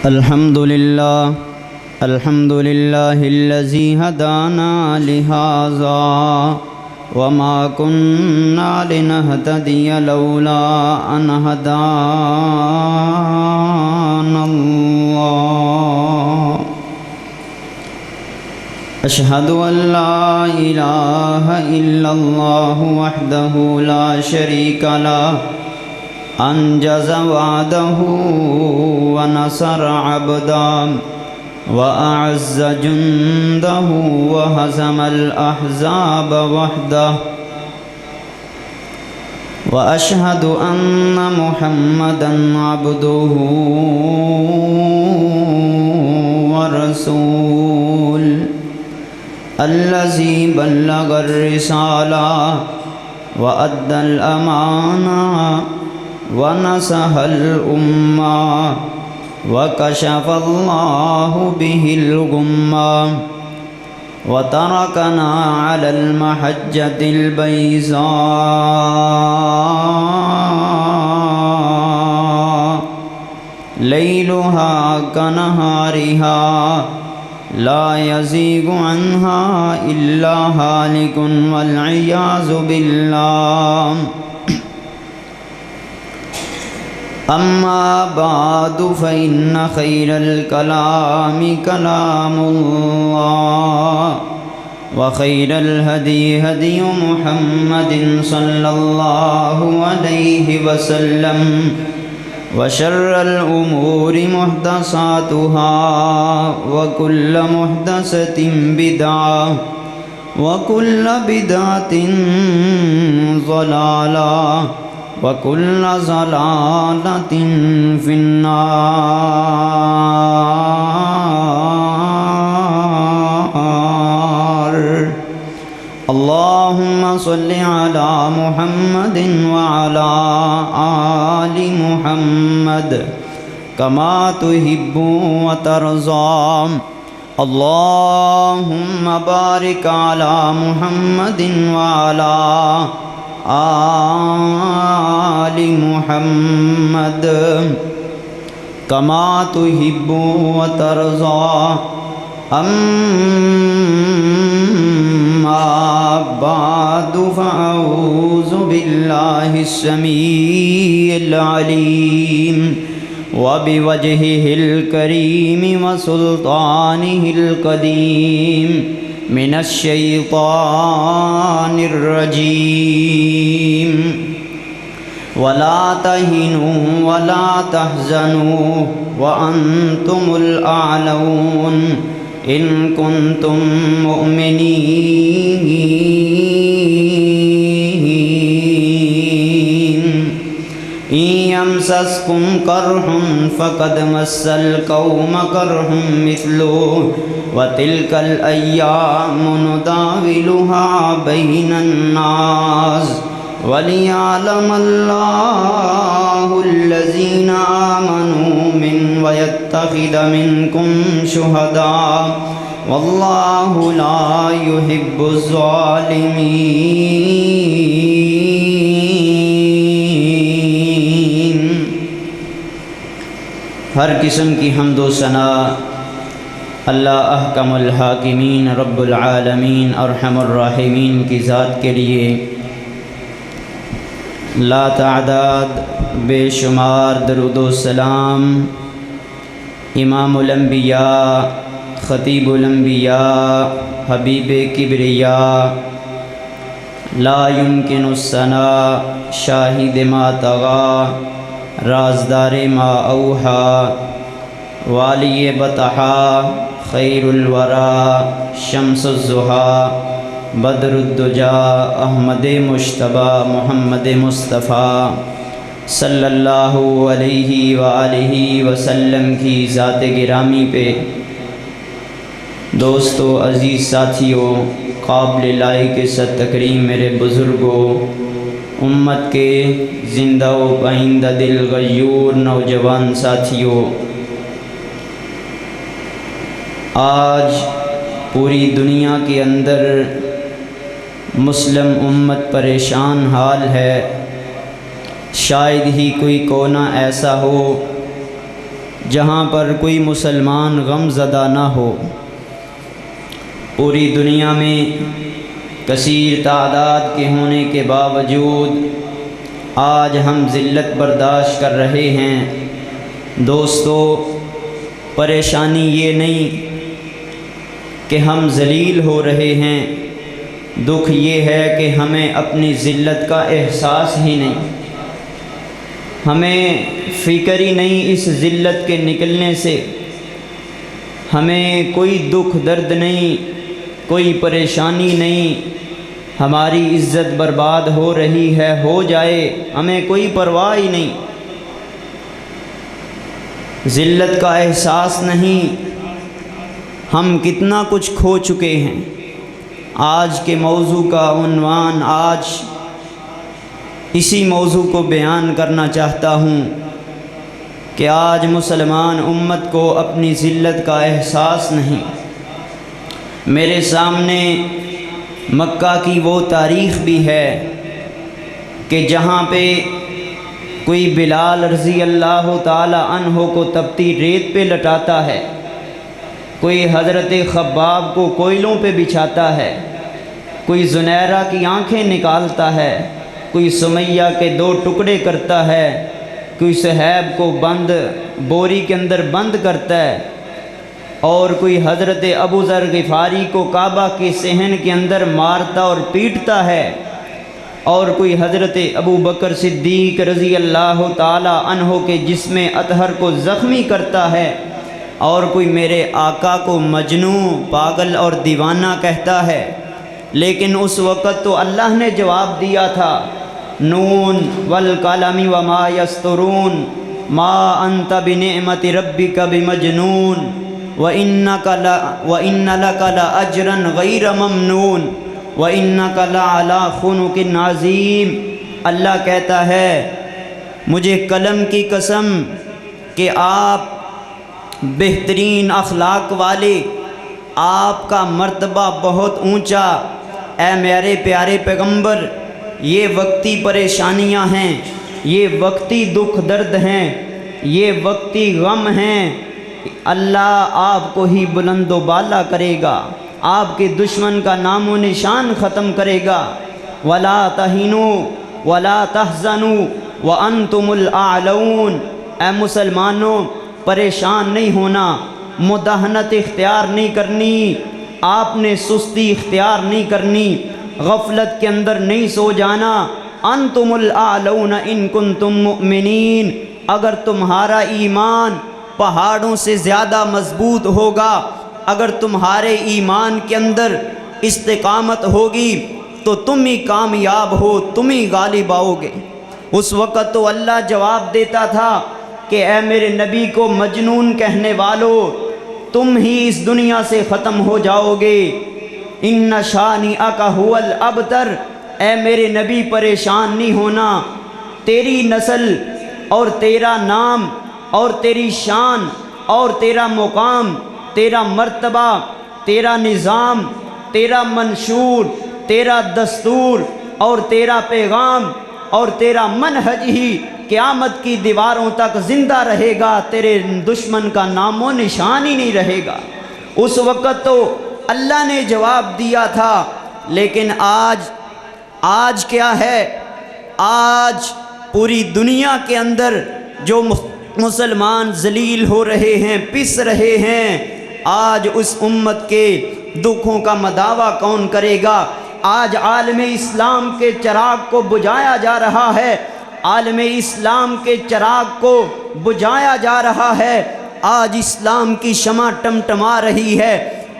الحمد لله الذي هدانا لهذا وما كنا لنهتدي لولا أن هدانا الله أشهد أن لا إله إلا الله وحده لا شريك له أنجز وعده ونصر عبده وأعز جنده وهزم الأحزاب وحده وأشهد أن محمدًا عبده ورسوله الذي بلغ الرسالة وأدى الأمانة ونصح الأمة وكشف الله به الغمة وتركنا على المحجة البيضاء ليلها كنهارها لا يزيغ عنها إلا هالك والعياذ بالله. أما بعد فإن خير الكلام كلام الله وخير الهدي هدي محمد صلى الله عليه وسلم وشر الأمور محدثاتها وكل محدثة بدعة وكل بدعة ضلالة وكل ضلالة في النار. اللهم صل على محمد وعلى آل محمد كما تحب وترضى. اللهم بارك على محمد وعلى آل محمد كما تحب وترضى. أما بعد فأعوذ بالله السميع العليم وبوجهه الكريم وسلطانه القديم من الشيطان الرجيم. ولا تهنوا ولا تحزنوا وأنتم الأعلون إن كنتم مؤمنين. إن يمسسكم قرح فقد مس القوم قرح مثله وتلك الأيام نداولها بين الناس وليعلم الله الذين آمنوا ويتخذ منكم شهداء والله لا يحب الظالمين. ہر قسم کی حمد و ثنا اللہ احکم الحاکمین رب العالمین ارحم الراحمین کی ذات کے لیے لا تعداد بے شمار درود و سلام امام الانبیاء خطیب الانبیاء حبیب کبریاء لا يمکن الثناء شاہد ما طغى رازدار ما اوحى والی بطحا خیر الورا شمس الضحا بدر الدجا احمد مجتبی محمد مصطفیٰ صلی اللہ علیہ وآلہ وسلم کی ذات گرامی پہ دوستو عزیز ساتھیوں قابل لائق ست تکریم میرے بزرگوں امت کے زندہ و پائندہ دل غیور نوجوان ساتھیوں آج پوری دنیا کے اندر مسلم امت پریشان حال ہے شاید ہی کوئی کونا ایسا ہو جہاں پر کوئی مسلمان غم زدہ نہ ہو۔ پوری دنیا میں کثیر تعداد کے ہونے کے باوجود آج ہم ذلت برداشت کر رہے ہیں۔ دوستو، پریشانی یہ نہیں کہ ہم ذلیل ہو رہے ہیں، دکھ یہ ہے کہ ہمیں اپنی ذلت کا احساس ہی نہیں، ہمیں فکر ہی نہیں اس ذلت کے نکلنے سے، ہمیں کوئی دکھ درد نہیں، کوئی پریشانی نہیں، ہماری عزت برباد ہو رہی ہے، ہو جائے، ہمیں کوئی پرواہ ہی نہیں، ذلت کا احساس نہیں۔ ہم کتنا کچھ کھو چکے ہیں۔ آج کے موضوع کا عنوان، آج اسی موضوع کو بیان کرنا چاہتا ہوں کہ آج مسلمان امت کو اپنی ذلت کا احساس نہیں۔ میرے سامنے مکہ کی وہ تاریخ بھی ہے کہ جہاں پہ کوئی بلال رضی اللہ تعالی عنہ کو تپتی ریت پہ لٹاتا ہے، کوئی حضرت خباب کو کوئلوں پہ بچھاتا ہے، کوئی زنیرہ کی آنکھیں نکالتا ہے، کوئی سمیہ کے 2 ٹکڑے کرتا ہے، کوئی صہیب کو بوری کے اندر بند کرتا ہے، اور کوئی حضرت ابو ذر غفاری کو کعبہ کے صحن کے اندر مارتا اور پیٹتا ہے، اور کوئی حضرت ابو بکر صدیق رضی اللہ تعالی عنہ کے جسم اطہر کو زخمی کرتا ہے، اور کوئی میرے آقا کو مجنون، پاگل اور دیوانہ کہتا ہے۔ لیکن اس وقت تو اللہ نے جواب دیا تھا، نون والقلم وما یسطرون ما انت بنعمت ربک بمجنون وَإِنَّ لَكَ لَأَجْرًا غَيْرَ مَمْنُونٍ وَإِنَّكَ لَعَلَىٰ خُلُقٍ عَظِيمٍ۔ اللہ کہتا ہے، مجھے قلم کی قسم کہ آپ بہترین اخلاق والے، آپ کا مرتبہ بہت اونچا، اے میرے پیارے پیغمبر، یہ وقتی پریشانیاں ہیں، یہ وقتی دکھ درد ہیں، یہ وقتی غم ہیں، اللہ آپ کو ہی بلند و بالا کرے گا، آپ کے دشمن کا نام و نشان ختم کرے گا۔ وَلَا تَهِنُوا وَلَا تَحْزَنُوا وَأَنْتُمُ الْأَعْلَوْنَ۔ اے مسلمانوں، پریشان نہیں ہونا، مداہنت اختیار نہیں کرنی، آپ نے سستی اختیار نہیں کرنی، غفلت کے اندر نہیں سو جانا۔ انتم الاعلون ان کنتم مؤمنین، اگر تمہارا ایمان پہاڑوں سے زیادہ مضبوط ہوگا، اگر تمہارے ایمان کے اندر استقامت ہوگی تو تم ہی کامیاب ہو، تم ہی غالب آؤ گے۔ اس وقت تو اللہ جواب دیتا تھا کہ اے میرے نبی کو مجنون کہنے والو، تم ہی اس دنیا سے ختم ہو جاؤ گے۔ ان شانئک ھو الابتر، اے میرے نبی پریشان نہیں ہونا، تیری نسل اور تیرا نام اور تیری شان اور تیرا مقام، تیرا مرتبہ، تیرا نظام، تیرا منشور، تیرا دستور اور تیرا پیغام اور تیرا منہج ہی قیامت کی دیواروں تک زندہ رہے گا، تیرے دشمن کا نام و نشان ہی نہیں رہے گا۔ اس وقت تو اللہ نے جواب دیا تھا، لیکن آج کیا ہے؟ آج پوری دنیا کے اندر جو مسلمان ذلیل ہو رہے ہیں، پس رہے ہیں، آج اس امت کے دکھوں کا مداوع کون کرے گا؟ آج عالم اسلام کے چراغ کو بجھایا جا رہا ہے، عالم اسلام کے چراغ کو بجھایا جا رہا ہے، آج اسلام کی شمع ٹمٹما رہی ہے،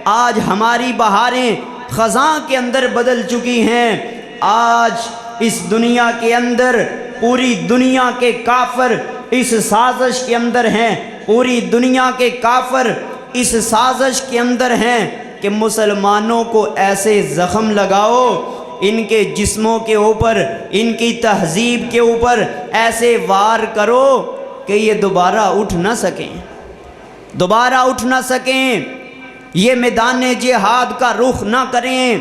آج ہماری بہاریں خزاں کے اندر بدل چکی ہیں۔ آج اس دنیا کے اندر پوری دنیا کے کافر اس سازش کے اندر ہیں، پوری دنیا کے کافر اس سازش کے اندر ہیں کہ مسلمانوں کو ایسے زخم لگاؤ، ان کے جسموں کے اوپر، ان کی تہذیب کے اوپر ایسے وار کرو کہ یہ دوبارہ اٹھ نہ سکیں، دوبارہ اٹھ نہ سکیں، یہ میدان جہاد کا رخ نہ کریں،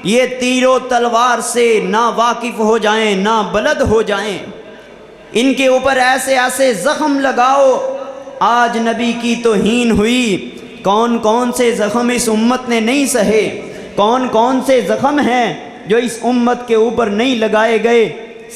یہ تیر و تلوار سے نہ واقف ہو جائیں، نہ بلد ہو جائیں، ان کے اوپر ایسے ایسے زخم لگاؤ آج نبی کی توہین ہوئی۔ کون کون سے زخم اس امت نے نہیں سہے، کون کون سے زخم ہیں جو اس امت کے اوپر نہیں لگائے گئے۔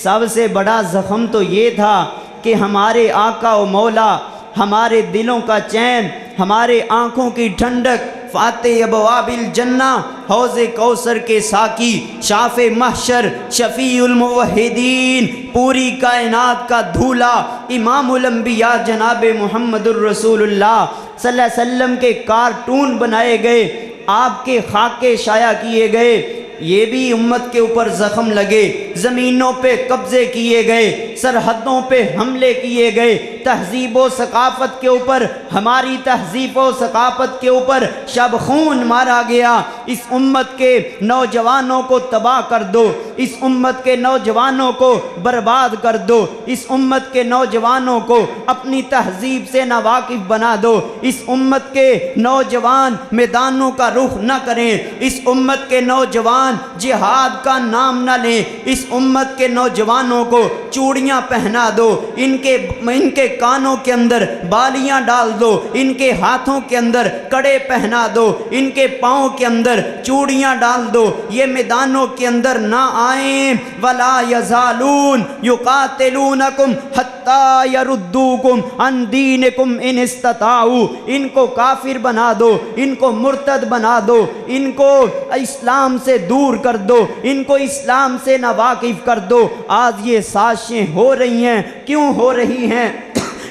سب سے بڑا زخم تو یہ تھا کہ ہمارے آقا و مولا، ہمارے دلوں کا چین، ہمارے آنکھوں کی ٹھنڈک، فاتح ابواب الجنہ، حوض کوثر کے ساقی، شاف محشر، شفیع الموحدین، پوری کائنات کا دھولا، امام الانبیاء جناب محمد الرسول اللہ صلی اللہ علیہ وسلم کے کارٹون بنائے گئے، آپ کے خاکے شائع کیے گئے، یہ بھی امت کے اوپر زخم لگے، زمینوں پہ قبضے کیے گئے، سرحدوں پہ حملے کیے گئے، تہذیب و ثقافت کے اوپر، ہماری تہذیب و ثقافت کے اوپر شب خون مارا گیا۔ اس امت کے نوجوانوں کو تباہ کر دو، اس امت کے نوجوانوں کو برباد کر دو، اس امت کے نوجوانوں کو اپنی تہذیب سے ناواقف بنا دو، اس امت کے نوجوان میدانوں کا رخ نہ کریں، اس امت کے نوجوان جہاد کا نام نہ لیں، اس امت کے نوجوانوں کو چوڑیاں پہنا دو، ان کے کانوں کے اندر بالیاں ڈال دو، ان کے ہاتھوں کے اندر کڑے پہنا دو، ان کے پاؤں کے اندر چوڑیاں ڈال دو، یہ میدانوں کے اندر نہ آئیں۔ وَلَا يَزَالُونَ يُقَاتِلُونَكُمْ حَتَّى يَرُدُّوكُمْ عَنْ دِينِكُمْ إِنِ اسْتَطَاعُوا۔ ان کو کافر بنا دو، ان کو مرتد بنا دو، ان کو اسلام سے دور کر دو، ان کو اسلام سے ناواقف کر دو۔ آج یہ سازشیں ہو رہی ہیں، کیوں ہو رہی ہیں؟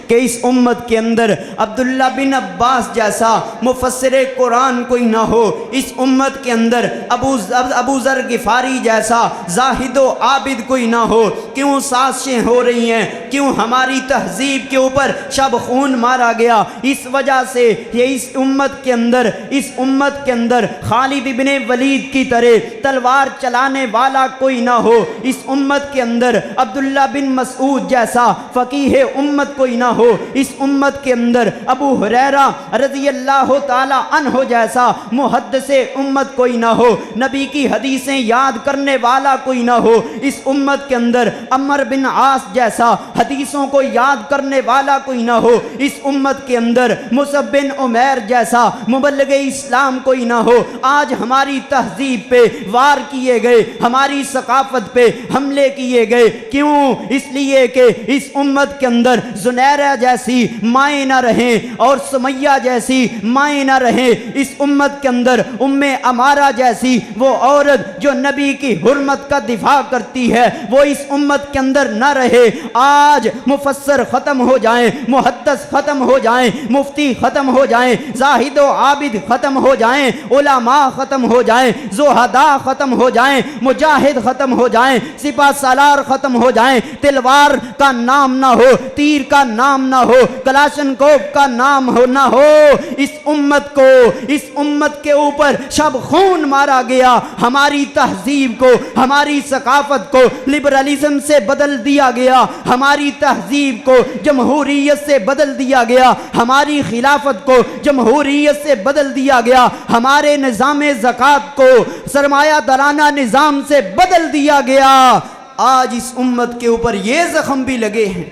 کہ اس امت کے اندر عبداللہ بن عباس جیسا مفسر قرآن کوئی نہ ہو، اس امت کے اندر ابو ذر غفاری جیسا زاہد و عابد کوئی نہ ہو۔ کیوں سازشیں ہو رہی ہیں؟ کیوں ہماری تہذیب کے اوپر شب خون مارا گیا؟ اس وجہ سے یہ اس امت کے اندر خالد ابن ولید کی طرح تلوار چلانے والا کوئی نہ ہو، اس امت کے اندر عبداللہ بن مسعود جیسا فقیہ امت کوئی نہ ہو، اس امت کے اندر ابو ہریرہ رضی اللہ تعالی عنہ جیسا محدث امت کوئی نہ ہو، نبی کی حدیثیں یاد کرنے والا کوئی نہ ہو، اس امت کے اندر عمر بن عاص جیسا حدیثوں کو یاد کرنے والا کوئی نہ ہو، اس امت کے اندر مصعب بن عمیر جیسا مبلغ اسلام کوئی نہ ہو۔ آج ہماری تہذیب پہ وار کیے گئے، ہماری ثقافت پہ حملے کیے گئے، کیوں؟ اس لیے کہ اس امت کے اندر زنیرہ جیسی مائیں نہ رہیں اور سمیہ جیسی مائیں نہ رہیں، اس امت کے اندر ام عمارہ جیسی وہ عورت جو نبی کی حرمت کا دفاع کرتی ہے وہ اس امت کے اندر نہ رہے۔ آج مفسر ختم ہو جائیں، محدث ختم ہو جائیں، مفتی ختم ہو جائیں، زاہد و عابد ختم ہو جائیں، علماء ختم ہو جائیں، زہداء ختم ہو جائیں، مجاہد ختم ہو جائیں، سپہ سالار ختم ہو جائیں، تلوار کا نام نہ ہو، تیر کا نام نہ ہو، کلاشنکوف کا نام نہ ہو، اس امت کے اوپر شب خون مارا گیا۔ ہماری تہذیب کو، ہماری ثقافت کو لبرلزم سے بدل دیا گیا، ہماری تہذیب کو جمہوریت سے بدل دیا گیا، ہماری خلافت کو جمہوریت سے بدل دیا گیا، ہمارے نظام زکوٰۃ کو سرمایہ دارانہ نظام سے بدل دیا گیا۔ آج اس امت کے اوپر یہ زخم بھی لگے ہیں۔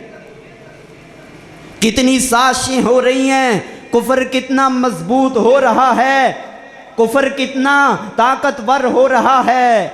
کتنی سازشیں ہو رہی ہیں، کفر کتنا مضبوط ہو رہا ہے، کفر کتنا طاقتور ہو رہا ہے۔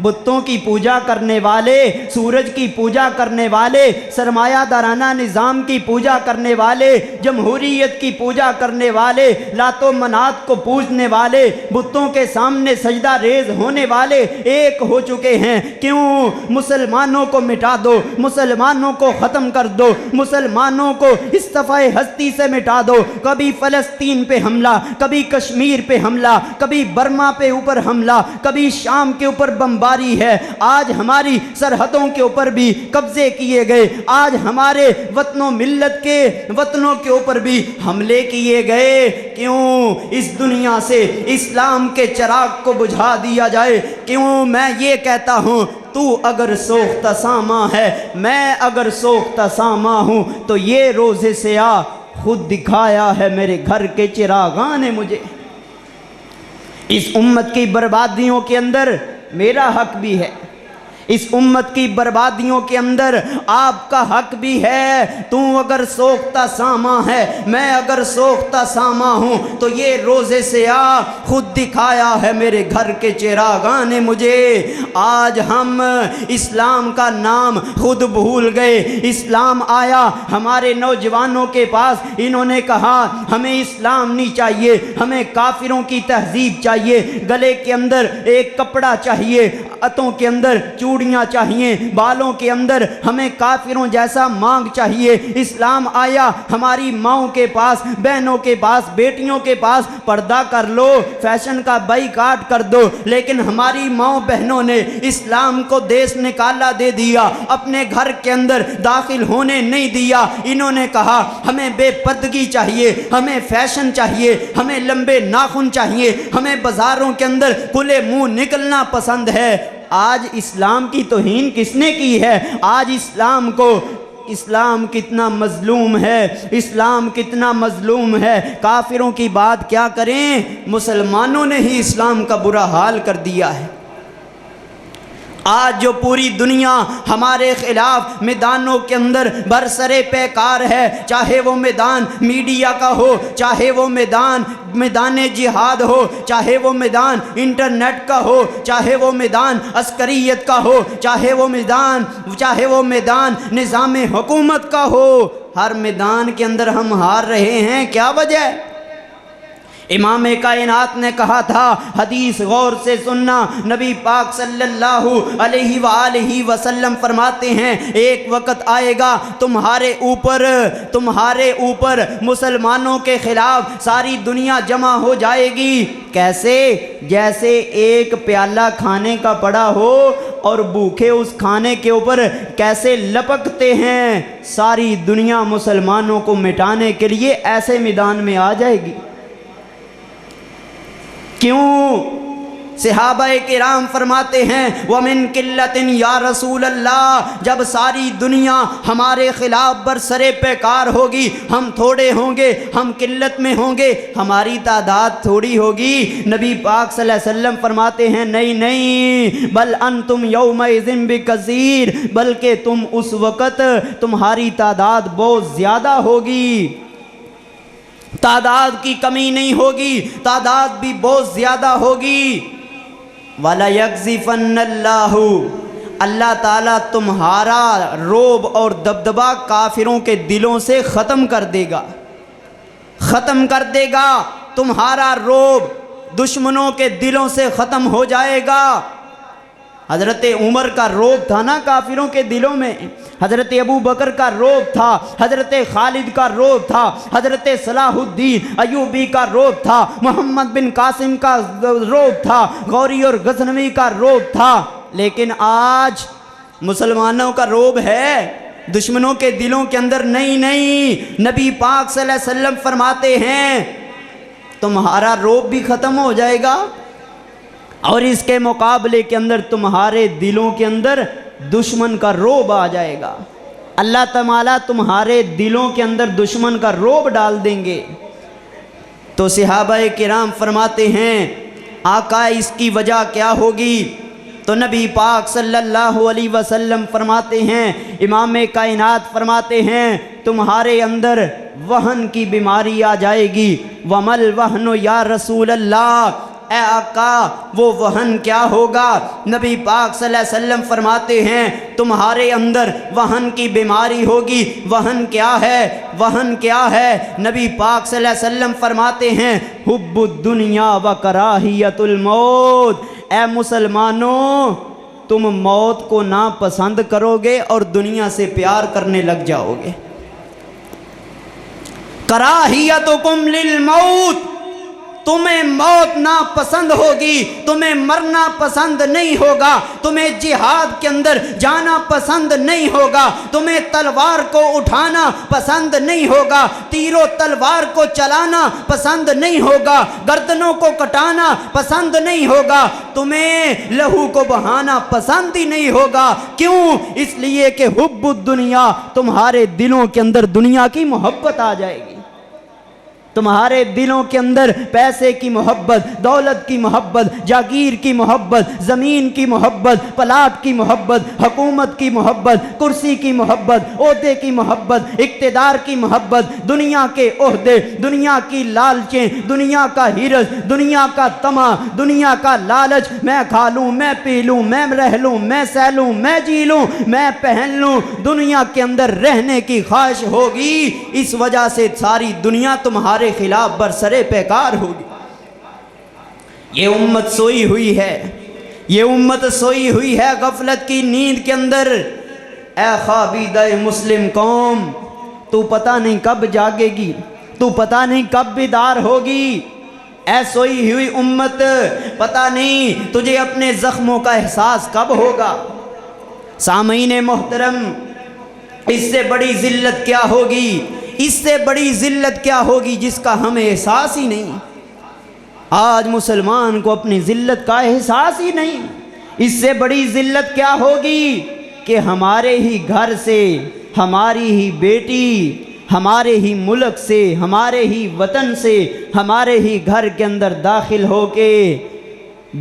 بتوں کی پوجا کرنے والے، سورج کی پوجا کرنے والے، سرمایہ دارانہ نظام کی پوجا کرنے والے، جمہوریت کی پوجا کرنے والے، لات و منات کو پوجنے والے، بتوں کے سامنے سجدہ ریز ہونے والے ایک ہو چکے ہیں۔ کیوں؟ مسلمانوں کو مٹا دو، مسلمانوں کو ختم کر دو، مسلمانوں کو اس صفحہ ہستی سے مٹا دو۔ کبھی فلسطین پہ حملہ، کبھی کشمیر پہ حملہ، کبھی برما پہ اوپر حملہ، کبھی شام کے اوپر بمباری ہے۔ آج ہماری سرحدوں کے اوپر بھی قبضے کیے گئے، آج ہمارے وطنوں ملت کے وطنوں کے اوپر بھی حملے کیے گئے۔ کیوں؟ اس دنیا سے اسلام کے چراغ کو بجھا دیا جائے۔ کیوں میں یہ کہتا ہوں، تو اگر سوختہ ساما ہے، میں اگر سوختہ ساما ہوں، تو یہ روزے سے آ خود دکھایا ہے میرے گھر کے چراغاں نے مجھے۔ اس امت کی بربادیوں کے اندر میرا حق بھی ہے، اس امت کی بربادیوں کے اندر آپ کا حق بھی ہے۔ تو اگر سوختہ ساما ہے، میں اگر سوختہ ساما ہوں، تو یہ روزے سے خود دکھایا ہے میرے گھر کے چراغاں نے مجھے۔ آج ہم اسلام کا نام خود بھول گئے۔ اسلام آیا ہمارے نوجوانوں کے پاس، انہوں نے کہا ہمیں اسلام نہیں چاہیے، ہمیں کافروں کی تہذیب چاہیے، گلے کے اندر ایک کپڑا چاہیے، ہاتھوں کے اندر چوڑیاں چاہیے، بالوں کے اندر ہمیں کافروں جیسا مانگ چاہیے۔ اسلام آیا ہماری ماؤں کے پاس، بہنوں کے پاس، بیٹیوں کے پاس، پردہ کر لو، فیشن کا بائیکاٹ کر دو، لیکن ہماری ماؤں بہنوں نے اسلام کو دیس نکالا دے دیا، اپنے گھر کے اندر داخل ہونے نہیں دیا۔ انہوں نے کہا ہمیں بے پردگی چاہیے، ہمیں فیشن چاہیے، ہمیں لمبے ناخن چاہیے، ہمیں بازاروں کے اندر کھلے منہ نکلنا پسند ہے۔ آج اسلام کی توہین کس نے کی ہے؟ آج اسلام کتنا مظلوم ہے، اسلام کتنا مظلوم ہے۔ کافروں کی بات کیا کریں، مسلمانوں نے ہی اسلام کا برا حال کر دیا ہے۔ آج جو پوری دنیا ہمارے خلاف میدانوں کے اندر برسرے پیکار ہے، چاہے وہ میدان میڈیا کا ہو، چاہے وہ میدان جہاد ہو، چاہے وہ میدان انٹرنیٹ کا ہو، چاہے وہ میدان عسکریت کا ہو، چاہے وہ میدان نظام حکومت کا ہو، ہر میدان کے اندر ہم ہار رہے ہیں۔ کیا وجہ ہے؟ امام کائنات نے کہا تھا، حدیث غور سے سننا، نبی پاک صلی اللہ علیہ وآلہ وسلم فرماتے ہیں ایک وقت آئے گا تمہارے اوپر مسلمانوں کے خلاف ساری دنیا جمع ہو جائے گی۔ کیسے؟ جیسے ایک پیالہ کھانے کا پڑا ہو اور بھوکے اس کھانے کے اوپر کیسے لپکتے ہیں، ساری دنیا مسلمانوں کو مٹانے کے لیے ایسے میدان میں آ جائے گی۔ کیوں؟ صحابہ کرام فرماتے ہیں وَمِن قِلَّةٍ یا رسول اللہ، جب ساری دنیا ہمارے خلاف برسرے پیکار ہوگی، ہم تھوڑے ہوں گے، ہم قلت میں ہوں گے، ہماری تعداد تھوڑی ہوگی۔ نبی پاک صلی اللہ علیہ وسلم فرماتے ہیں نہیں، بل انتم یومئذ بکثیر، بلکہ تم اس وقت تمہاری تعداد بہت زیادہ ہوگی، تعداد کی کمی نہیں ہوگی، تعداد بھی بہت زیادہ ہوگی۔ وَلَيَقْذِفَنَّ اللَّهُ، اللہ تعالیٰ تمہارا رعب اور دبدبہ کافروں کے دلوں سے ختم کر دے گا، ختم کر دے گا۔ تمہارا رعب دشمنوں کے دلوں سے ختم ہو جائے گا۔ حضرت عمر کا رعب تھا نا کافروں کے دلوں میں، حضرت ابو بکر کا رعب تھا، حضرت خالد کا رعب تھا، حضرت صلاح الدین ایوبی کا رعب تھا، محمد بن قاسم کا رعب تھا، غوری اور غزنوی کا رعب تھا۔ لیکن آج مسلمانوں کا رعب ہے، دشمنوں کے دلوں کے اندر نہیں۔ نبی پاک صلی اللہ علیہ وسلم فرماتے ہیں تمہارا رعب بھی ختم ہو جائے گا، اور اس کے مقابلے کے اندر تمہارے دلوں کے اندر دشمن کا رعب آ جائے گا۔ اللہ تعالیٰ تمہارے دلوں کے اندر دشمن کا رعب ڈال دیں گے۔ تو صحابہ کرام فرماتے ہیں آقا اس کی وجہ کیا ہوگی؟ تو نبی پاک صلی اللہ علیہ وسلم فرماتے ہیں، امام کائنات فرماتے ہیں تمہارے اندر وہن کی بیماری آ جائے گی۔ وَمَلْ وَهْنُ یا رسول اللہ، اے آقا وہ وہن کیا ہوگا؟ نبی پاک صلی اللہ علیہ وسلم فرماتے ہیں تمہارے اندر وہن کی بیماری ہوگی۔ وہن کیا ہے؟ وہن کیا ہے؟ نبی پاک صلی اللہ علیہ وسلم فرماتے ہیں حب الدنیا و کراہیت الموت، اے مسلمانوں تم موت کو ناپسند کرو گے اور دنیا سے پیار کرنے لگ جاؤ گے۔ کراہیتکم للموت، تمہیں موت ناپسند ہوگی، تمہیں مرنا پسند نہیں ہوگا، تمہیں جہاد کے اندر جانا پسند نہیں ہوگا، تمہیں تلوار کو اٹھانا پسند نہیں ہوگا، تیر و تلوار کو چلانا پسند نہیں ہوگا، گردنوں کو کٹانا پسند نہیں ہوگا، تمہیں لہو کو بہانا پسند ہی نہیں ہوگا۔ کیوں؟ اس لیے کہ حب الدنیا، تمہارے دلوں کے اندر دنیا کی محبت آ جائے گی۔ تمہارے دلوں کے اندر پیسے کی محبت، دولت کی محبت، جاگیر کی محبت، زمین کی محبت، پلاٹ کی محبت، حکومت کی محبت، کرسی کی محبت، عہدے کی محبت، اقتدار کی محبت، دنیا کے عہدے، دنیا کی لالچیں، دنیا کا ہرس، دنیا کا طمع، دنیا کا لالچ، میں کھا لوں، میں پی لوں، میں رہ لوں، میں سہ لوں، میں جی لوں، میں پہن لوں، دنیا کے اندر رہنے کی خواہش ہوگی، اس وجہ سے ساری دنیا تمہارے خلاف برسرے پیکار ہوگی۔ یہ امت سوئی ہوئی ہے، یہ امت سوئی ہوئی ہے غفلت کی نیند کے اندر۔ اے خوابیدہ مسلم قوم، تو پتہ نہیں کب جاگے گی، تو پتہ نہیں کب بیدار ہوگی۔ اے سوئی ہوئی امت، پتہ نہیں تجھے اپنے زخموں کا احساس کب ہوگا۔ سامعین محترم، اس سے بڑی ذلت کیا ہوگی، اس سے بڑی ذلت کیا ہوگی جس کا ہمیں احساس ہی نہیں۔ آج مسلمان کو اپنی ذلت کا احساس ہی نہیں۔ اس سے بڑی ذلت کیا ہوگی کہ ہمارے ہی گھر سے، ہماری ہی بیٹی، ہمارے ہی ملک سے، ہمارے ہی وطن سے، ہمارے ہی گھر کے اندر داخل ہو کے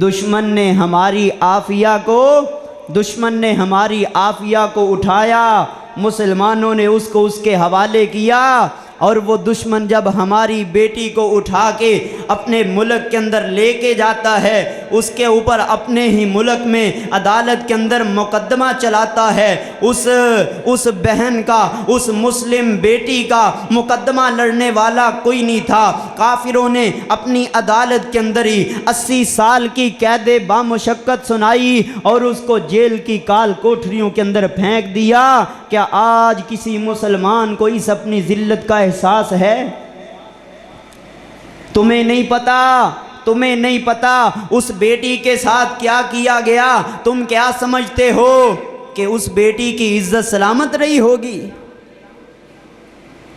دشمن نے ہماری عافیہ کو اٹھایا، مسلمانوں نے اس کو اس کے حوالے کیا، اور وہ دشمن جب ہماری بیٹی کو اٹھا کے اپنے ملک کے اندر لے کے جاتا ہے، اس کے اوپر اپنے ہی ملک میں عدالت کے اندر مقدمہ چلاتا ہے، اس بہن کا، اس مسلم بیٹی کا مقدمہ لڑنے والا کوئی نہیں تھا۔ کافروں نے اپنی عدالت کے اندر ہی 80 سال کی قید بامشقت سنائی اور اس کو جیل کی کال کوٹھریوں کے اندر پھینک دیا۔ کیا آج کسی مسلمان کو اس اپنی ذلت کا احساس ہے؟ تمہیں نہیں پتا اس بیٹی کے ساتھ کیا کیا گیا؟ تم کیا سمجھتے ہو کہ اس بیٹی کی عزت سلامت رہی ہوگی؟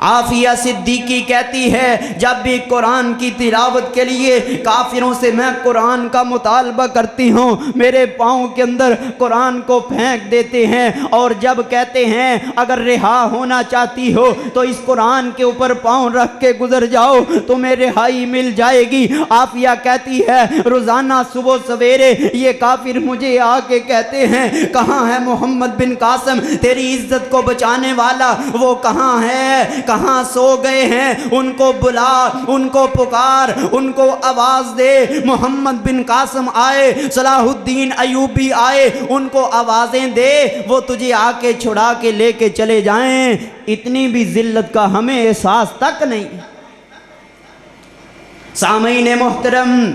عافیہ صدیقی کہتی ہے جب بھی قرآن کی تلاوت کے لیے کافروں سے میں قرآن کا مطالبہ کرتی ہوں، میرے پاؤں کے اندر قرآن کو پھینک دیتے ہیں، اور جب کہتے ہیں اگر رہا ہونا چاہتی ہو تو اس قرآن کے اوپر پاؤں رکھ کے گزر جاؤ، تمہیں رہائی مل جائے گی۔ عافیہ کہتی ہے روزانہ صبح سویرے یہ کافر مجھے آ کے کہتے ہیں کہاں ہے محمد بن قاسم، تیری عزت کو بچانے والا، وہ کہاں ہے، کہاں سو گئے ہیں، ان کو بلا، ان کو پکار، ان کو آواز دے۔ محمد بن قاسم آئے، صلاح الدین ایوبی آئے، ان کو آوازیں دے، وہ تجھے آ کے چھڑا کے لے کے چلے جائیں۔ اتنی بھی ذلت کا ہمیں احساس تک نہیں۔ سامعین محترم،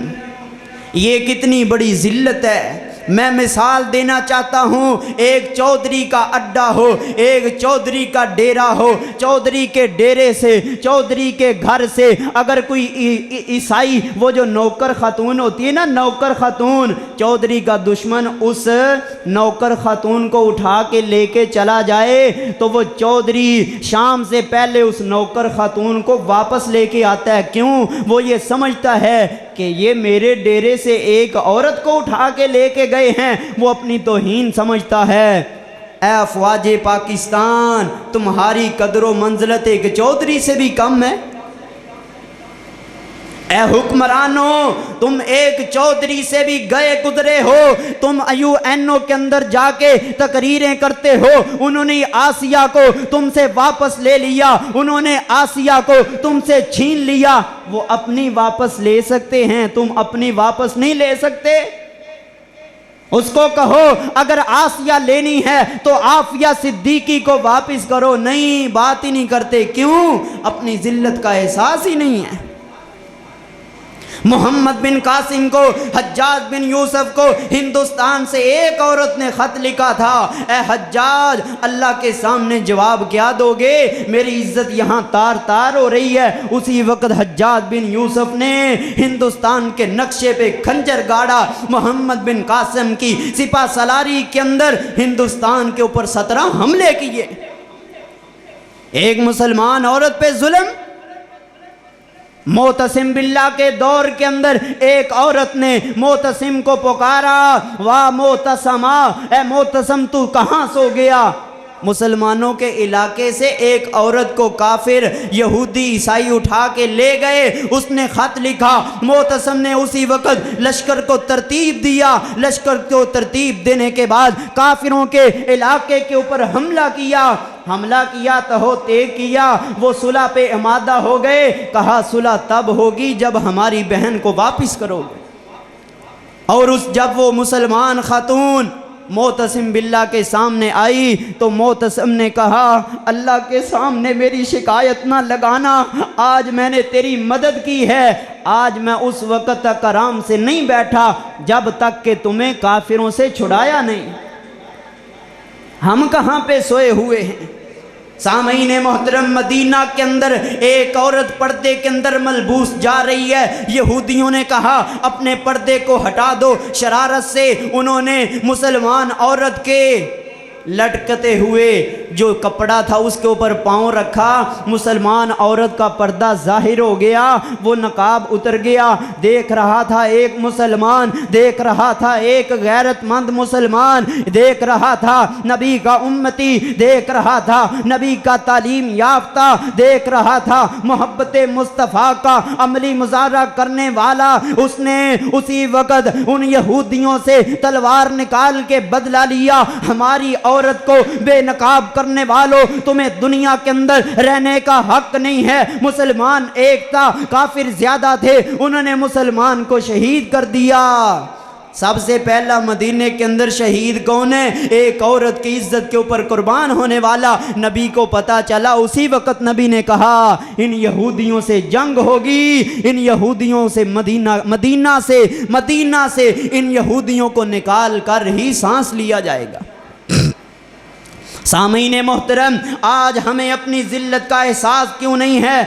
یہ کتنی بڑی ذلت ہے۔ میں مثال دینا چاہتا ہوں، ایک چودھری کا اڈا ہو، ایک چودھری کا ڈیرا ہو، چودھری کے ڈیرے سے، چودھری کے گھر سے اگر کوئی عیسائی، وہ جو نوکر خاتون ہوتی ہے نا، نوکر خاتون، چودھری کا دشمن اس نوکر خاتون کو اٹھا کے لے کے چلا جائے تو وہ چودھری شام سے پہلے اس نوکر خاتون کو واپس لے کے آتا ہے۔ کیوں؟ وہ یہ سمجھتا ہے کہ یہ میرے ڈیرے سے ایک عورت کو اٹھا کے لے کے گئے ہیں، وہ اپنی توہین سمجھتا ہے۔ اے افواج پاکستان، تمہاری قدر و منزلت ایک چودھری سے بھی کم ہے۔ اے حکمرانوں، تم ایک چودھری سے بھی گئے گزرے ہو۔ تم IUNO کے اندر جا کے تقریریں کرتے ہو، انہوں نے آسیہ کو تم سے واپس لے لیا، انہوں نے آسیہ کو تم سے چھین لیا۔ وہ اپنی واپس لے سکتے ہیں، تم اپنی واپس نہیں لے سکتے۔ اس کو کہو اگر آسیہ لینی ہے تو عافیہ صدیقی کو واپس کرو۔ نہیں، بات ہی نہیں کرتے۔ کیوں؟ اپنی ذلت کا احساس ہی نہیں ہے۔ محمد بن قاسم کو، حجاج بن یوسف کو ہندوستان سے ایک عورت نے خط لکھا تھا، اے حجاج، اللہ کے سامنے جواب کیا دو گے؟ میری عزت یہاں تار تار ہو رہی ہے۔ اسی وقت حجاج بن یوسف نے ہندوستان کے نقشے پہ خنجر گاڑا، محمد بن قاسم کی سپہ سالاری کے اندر ہندوستان کے اوپر 17 حملے کیے۔ ایک مسلمان عورت پہ ظلم۔ معتصم باللہ کے دور کے اندر ایک عورت نے معتصم کو پکارا، واہ معتصمہ، اے معتصم تو کہاں سو گیا؟ مسلمانوں کے علاقے سے ایک عورت کو کافر یہودی عیسائی اٹھا کے لے گئے، اس نے خط لکھا، معتصم نے اسی وقت لشکر کو ترتیب دیا، لشکر کو ترتیب دینے کے بعد کافروں کے علاقے کے اوپر حملہ کیا تو ہوتے کیا، وہ صلح پہ آمادہ ہو گئے، کہا صلح تب ہوگی جب ہماری بہن کو واپس کرو گے۔ اور جب وہ مسلمان خاتون معتصم باللہ کے سامنے آئی تو معتصم نے کہا اللہ کے سامنے میری شکایت نہ لگانا، آج میں نے تیری مدد کی ہے، آج میں اس وقت تک آرام سے نہیں بیٹھا جب تک کہ تمہیں کافروں سے چھڑایا نہیں۔ ہم کہاں پہ سوئے ہوئے ہیں؟ سامعین محترم، مدینہ کے اندر ایک عورت پردے کے اندر ملبوس جا رہی ہے، یہودیوں نے کہا اپنے پردے کو ہٹا دو، شرارت سے انہوں نے مسلمان عورت کے لٹکتے ہوئے جو کپڑا تھا اس کے اوپر پاؤں رکھا، مسلمان عورت کا پردہ ظاہر ہو گیا، وہ نقاب اتر گیا، دیکھ رہا تھا ایک مسلمان، دیکھ رہا تھا ایک غیرت مند مسلمان، دیکھ رہا تھا نبی کا امتی، دیکھ رہا تھا نبی کا تعلیم یافتہ، دیکھ رہا تھا محبت مصطفیٰ کا عملی مظاہرہ کرنے والا۔ اس نے اسی وقت ان یہودیوں سے تلوار نکال کے بدلہ لیا، ہماری عورت کو بے نقاب کرنے والوں تمہیں دنیا کے اندر رہنے کا حق نہیں ہے۔ مسلمان ایک تھا، کافر زیادہ تھے، انہوں نے مسلمان کو شہید کر دیا۔ سب سے پہلا مدینے کے اندر شہید کون ہے؟ ایک عورت کی عزت کے اوپر قربان ہونے والا۔ نبی کو پتا چلا، اسی وقت نبی نے کہا ان یہودیوں سے جنگ ہوگی، ان یہودیوں سے مدینہ سے ان یہودیوں کو نکال کر ہی سانس لیا جائے گا۔ سامعین محترم، آج ہمیں اپنی ذلت کا احساس کیوں نہیں ہے؟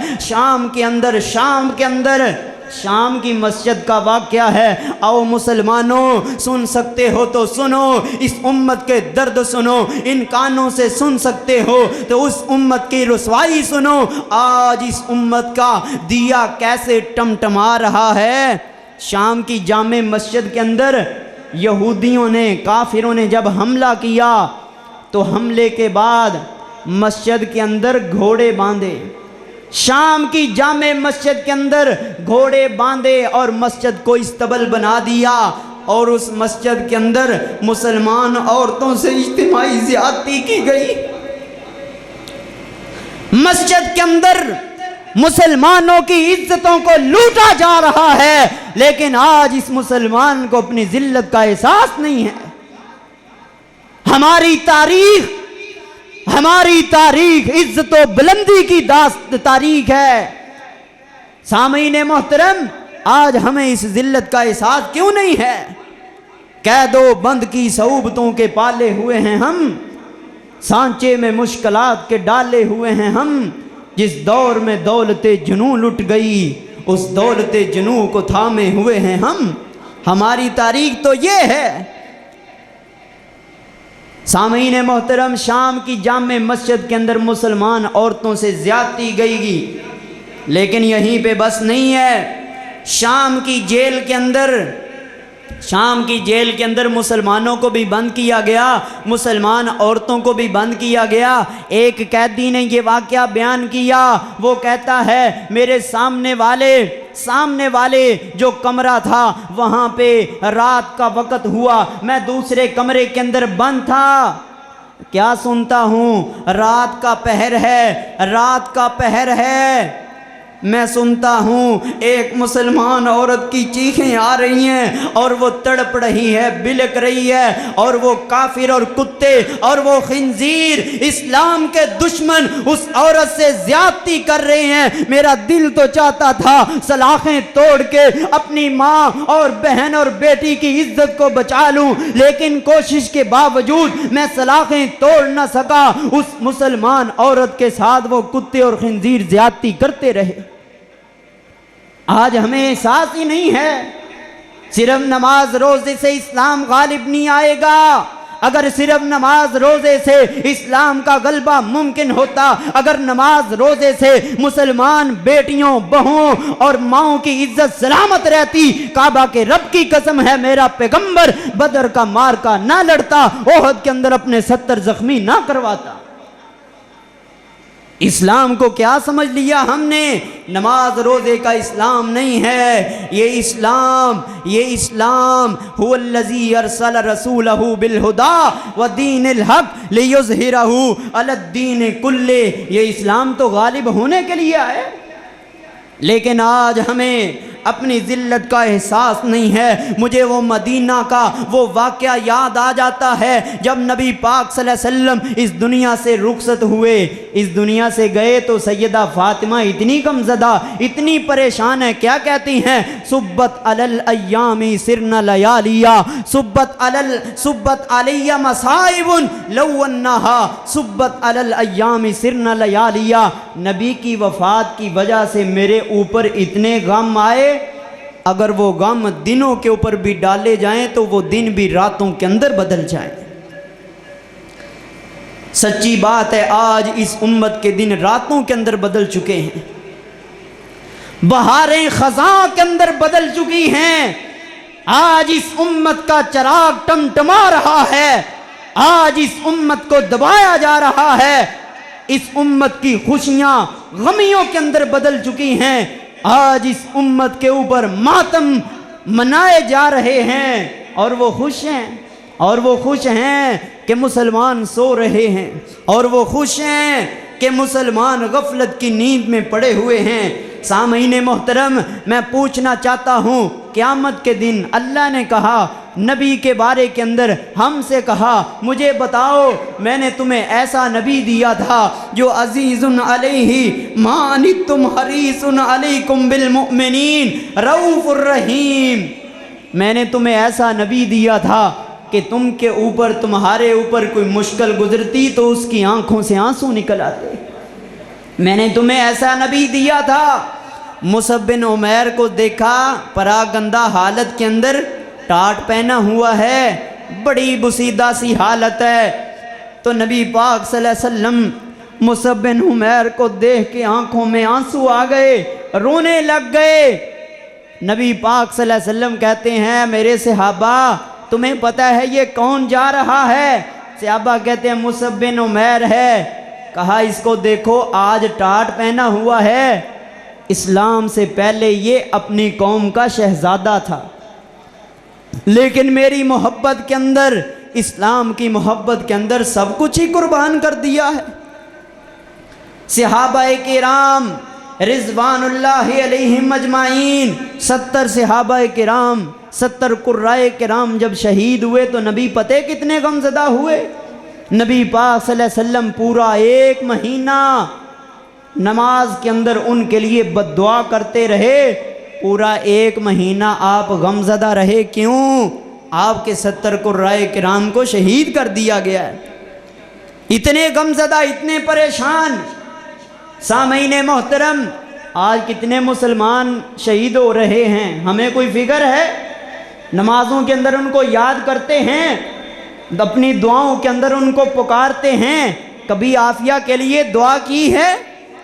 شام کی مسجد کا واقعہ ہے۔ آؤ مسلمانوں، سن سکتے ہو تو سنو، اس امت کے درد سنو، ان کانوں سے سن سکتے ہو تو اس امت کی رسوائی سنو۔ آج اس امت کا دیا کیسے ٹمٹما رہا ہے۔ شام کی جامع مسجد کے اندر یہودیوں نے، کافروں نے جب حملہ کیا تو حملے کے بعد مسجد کے اندر گھوڑے باندھے، شام کی جامع مسجد کے اندر گھوڑے باندھے اور مسجد کو استبل بنا دیا، اور اس مسجد کے اندر مسلمان عورتوں سے اجتماعی زیادتی کی گئی۔ مسجد کے اندر مسلمانوں کی عزتوں کو لوٹا جا رہا ہے، لیکن آج اس مسلمان کو اپنی ذلت کا احساس نہیں ہے۔ ہماری تاریخ عزت و بلندی کی تاریخ ہے۔ سامعین محترم، آج ہمیں اس ذلت کا احساس کیوں نہیں ہے؟ قید و بند کی صعوبتوں کے پالے ہوئے ہیں ہم، سانچے میں مشکلات کے ڈالے ہوئے ہیں ہم۔ جس دور میں دولت جنوں لٹ گئی، اس دولت جنوں کو تھامے ہوئے ہیں ہم۔ ہماری تاریخ تو یہ ہے۔ سامعین محترم، شام کی جامع مسجد کے اندر مسلمان عورتوں سے زیادتی گئی، لیکن یہیں پہ بس نہیں ہے۔ شام کی جیل کے اندر مسلمانوں کو بھی بند کیا گیا، مسلمان عورتوں کو بھی بند کیا گیا۔ ایک قیدی نے یہ واقعہ بیان کیا، وہ کہتا ہے میرے سامنے والے جو کمرہ تھا وہاں پہ رات کا وقت ہوا، میں دوسرے کمرے کے اندر بند تھا، کیا سنتا ہوں؟ رات کا پہر ہے، میں سنتا ہوں ایک مسلمان عورت کی چیخیں آ رہی ہیں اور وہ تڑپ رہی ہے، بلک رہی ہے، اور وہ کافر اور کتے اور وہ خنزیر، اسلام کے دشمن اس عورت سے زیادتی کر رہے ہیں۔ میرا دل تو چاہتا تھا سلاخیں توڑ کے اپنی ماں اور بہن اور بیٹی کی عزت کو بچا لوں، لیکن کوشش کے باوجود میں سلاخیں توڑ نہ سکا۔ اس مسلمان عورت کے ساتھ وہ کتے اور خنزیر زیادتی کرتے رہے۔ آج ہمیں احساس ہی نہیں ہے۔ صرف نماز روزے سے اسلام غالب نہیں آئے گا۔ اگر صرف نماز روزے سے اسلام کا غلبہ ممکن ہوتا، اگر نماز روزے سے مسلمان بیٹیوں، بہوں اور ماؤں کی عزت سلامت رہتی، کعبہ کے رب کی قسم ہے میرا پیغمبر بدر کا مارکا نہ لڑتا، احد کے اندر اپنے 70 زخمی نہ کرواتا۔ اسلام کو کیا سمجھ لیا ہم نے؟ نماز روزے کا اسلام نہیں ہے یہ اسلام هو الذی ارسل رسولہ بالہدی ودین الحق لیظہرہ علی الدین کلہ، یہ اسلام تو غالب ہونے کے لیے ہے، لیکن آج ہمیں اپنی ذلت کا احساس نہیں ہے۔ مجھے وہ مدینہ کا وہ واقعہ یاد آ جاتا ہے جب نبی پاک صلی اللہ علیہ وسلم اس دنیا سے رخصت ہوئے، اس دنیا سے گئے تو سیدہ فاطمہ اتنی غمزدہ، اتنی پریشان ہے، کیا کہتی ہیں؟ صبت علی الایام سرن لیالیا، صبت علی مصائب لو انہا صبت علی الایام سرن لیالیا۔ نبی کی وفات کی وجہ سے میرے اوپر اتنے غم آئے، اگر وہ غم دنوں کے اوپر بھی ڈالے جائیں تو وہ دن بھی راتوں کے اندر بدل جائیں۔ سچی بات ہے، آج اس امت کے دن راتوں کے اندر بدل چکے ہیں، بہاریں خزاں کے اندر بدل چکی ہیں۔ آج اس امت کا چراغ ٹمٹما رہا ہے، آج اس امت کو دبایا جا رہا ہے، اس امت کی خوشیاں غمیوں کے اندر بدل چکی ہیں۔ آج اس امت کے اوپر ماتم منائے جا رہے ہیں اور وہ خوش ہیں کہ مسلمان سو رہے ہیں، اور وہ خوش ہیں کہ مسلمان غفلت کی نیند میں پڑے ہوئے ہیں۔ سامعین محترم، میں پوچھنا چاہتا ہوں، قیامت کے دن اللہ نے کہا نبی کے بارے کے اندر ہم سے کہا، مجھے بتاؤ میں نے تمہیں ایسا نبی دیا تھا جو عزیز علیہ ما عنتم حریص علیکم بالمؤمنین رؤوف الرحیم، میں نے تمہیں ایسا نبی دیا تھا کہ تم کے اوپر، تمہارے اوپر کوئی مشکل گزرتی تو اس کی آنکھوں سے آنسو نکل آتے، میں نے تمہیں ایسا نبی دیا تھا۔ مصعب بن عمیر کو دیکھا پراگندہ حالت کے اندر، ٹاٹ پہنا ہوا ہے، بڑی بسیدہ سی حالت ہے، تو نبی پاک صلی اللہ علیہ وسلم مصعب بن عمیر کو دیکھ کے آنکھوں میں آنسو آ گئے، رونے لگ گئے۔ نبی پاک صلی اللہ علیہ وسلم کہتے ہیں میرے صحابہ تمہیں پتہ ہے یہ کون جا رہا ہے؟ صحابہ کہتے ہیں مصعب بن عمیر ہے۔ کہا اس کو دیکھو آج ٹاٹ پہنا ہوا ہے، اسلام سے پہلے یہ اپنی قوم کا شہزادہ تھا، لیکن میری محبت کے اندر، اسلام کی محبت کے اندر سب کچھ ہی قربان کر دیا ہے۔ صحابہ کرام رضوان اللہ علیہم اجمعین، 70 صحابہ کرام، 70 قرائے کرام جب شہید ہوئے تو نبی پتے کتنے غمزدہ ہوئے۔ نبی پاک صلی اللہ علیہ وسلم پورا 1 مہینہ نماز کے اندر ان کے لیے بد دعا کرتے رہے، پورا 1 مہینہ آپ غمزدہ رہے، کیوں؟ آپ کے 70 قرائے کرام کو شہید کر دیا گیا ہے، اتنے غمزدہ، اتنے پریشان۔ سامعین محترم، آج کتنے مسلمان شہید ہو رہے ہیں، ہمیں کوئی فکر ہے؟ نمازوں کے اندر ان کو یاد کرتے ہیں، اپنی دعاؤں کے اندر ان کو پکارتے ہیں، کبھی عافیہ کے لیے دعا کی ہے؟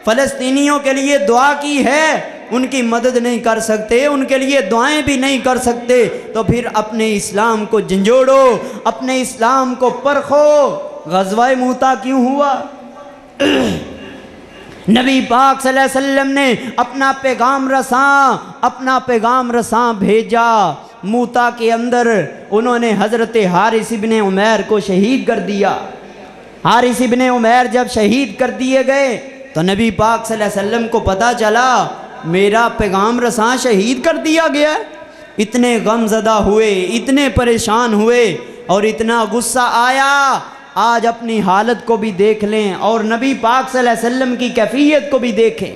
فلسطینیوں کے لیے دعا کی ہے؟ ان کی مدد نہیں کر سکتے، ان کے لیے دعائیں بھی نہیں کر سکتے، تو پھر اپنے اسلام کو جھنجھوڑو، اپنے اسلام کو پرکھو۔ غزوہ موتا کیوں ہوا؟ نبی پاک صلی اللہ علیہ وسلم نے اپنا پیغام رساں بھیجا، موتا کے اندر انہوں نے حضرت حارث ابن عمیر کو شہید کر دیا۔ حارث ابن عمیر جب شہید کر دیے گئے تو نبی پاک صلی اللہ علیہ وسلم کو پتہ چلا میرا پیغام رساں شہید کر دیا گیا۔ اتنے غم زدہ ہوئے، اتنے پریشان ہوئے اور اتنا غصہ آیا۔ آج اپنی حالت کو بھی دیکھ لیں اور نبی پاک صلی اللہ علیہ وسلم کی کیفیت کو بھی دیکھیں۔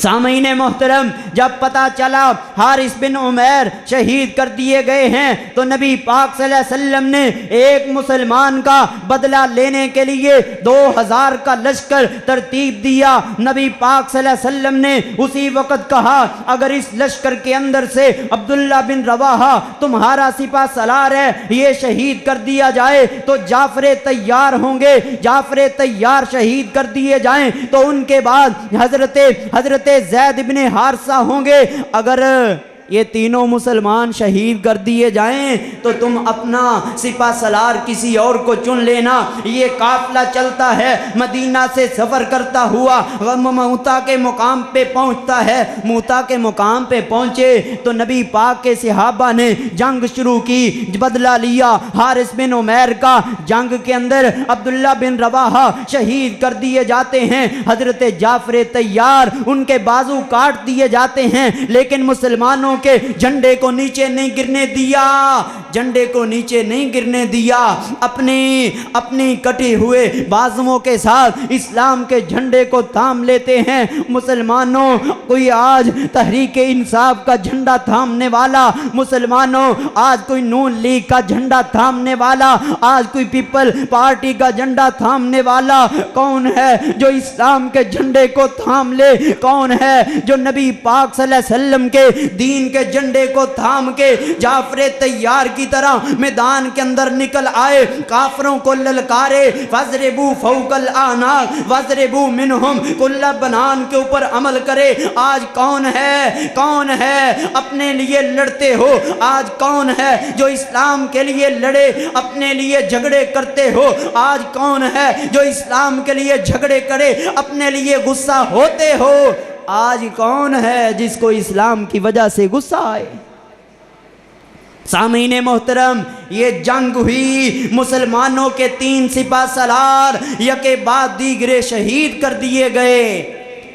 سامعین محترم، جب پتہ چلا حارث بن عمیر شہید کر دیے گئے ہیں تو نبی پاک صلی اللہ علیہ وسلم نے ایک مسلمان کا بدلہ لینے کے لیے 2000 کا لشکر ترتیب دیا۔ نبی پاک صلی اللہ علیہ وسلم نے اسی وقت کہا اگر اس لشکر کے اندر سے عبداللہ بن رواحہ تمہارا سپہ سالار ہے یہ شہید کر دیا جائے تو جعفر تیار ہوں گے، جعفر تیار شہید کر دیے جائیں تو ان کے بعد حضرت زید بن حارثہ ہوں گے۔ اگر یہ تینوں مسلمان شہید کر دیے جائیں تو تم اپنا سپہ سالار کسی اور کو چن لینا۔ یہ قافلہ چلتا ہے، مدینہ سے سفر کرتا ہوا موتا کے مقام پہ پہنچتا ہے۔ موتا کے مقام پہ پہنچے تو نبی پاک کے صحابہ نے جنگ شروع کی، بدلہ لیا حارث بن عمیر کا۔ جنگ کے اندر عبداللہ بن رواحہ شہید کر دیے جاتے ہیں، حضرت جعفر طیار ان کے بازو کاٹ دیے جاتے ہیں، لیکن مسلمانوں کے جھنڈے کو نیچے نہیں گرنے دیا، جھنڈے کو نیچے نہیں گرنے دیا۔ اپنی کٹے ہوئے بازوؤں کے ساتھ اسلام کے جھنڈے کو تھام لیتے ہیں۔ مسلمانوں، کوئی آج تحریک انصاف کا جھنڈا تھامنے والا، مسلمانوں آج کوئی نون لیگ کا جھنڈا تھامنے والا، آج کوئی پیپل پارٹی کا جھنڈا تھامنے والا کون ہے جو اسلام کے جھنڈے کو تھام لے؟ کون ہے جو نبی پاک صلی اللہ علیہ وسلم کے دین کے جھنڈے کو تھام کے جعفر طیار کی طرح میدان کے اندر نکل آئے، کافروں کو للکارے، فَاضْرِبُوا فَوْقَ الْأَعْنَاقِ وَاضْرِبُوا مِنْهُمْ كُلَّ بَنَانٍ کے اوپر عمل کرے۔ آج کون ہے اپنے لیے لڑتے ہو؟ آج کون ہے جو اسلام کے لیے لڑے، اپنے لیے جھگڑے کرتے ہو؟ آج کون ہے جو اسلام کے لیے جھگڑے کرے، اپنے لیے غصہ ہوتے ہو؟ آج کون ہے جس کو اسلام کی وجہ سے غصہ آئے؟ سامعین محترم، یہ جنگ ہوئی، مسلمانوں کے 3 سپہ سالار یکے بعد دیگرے شہید کر دیے گئے،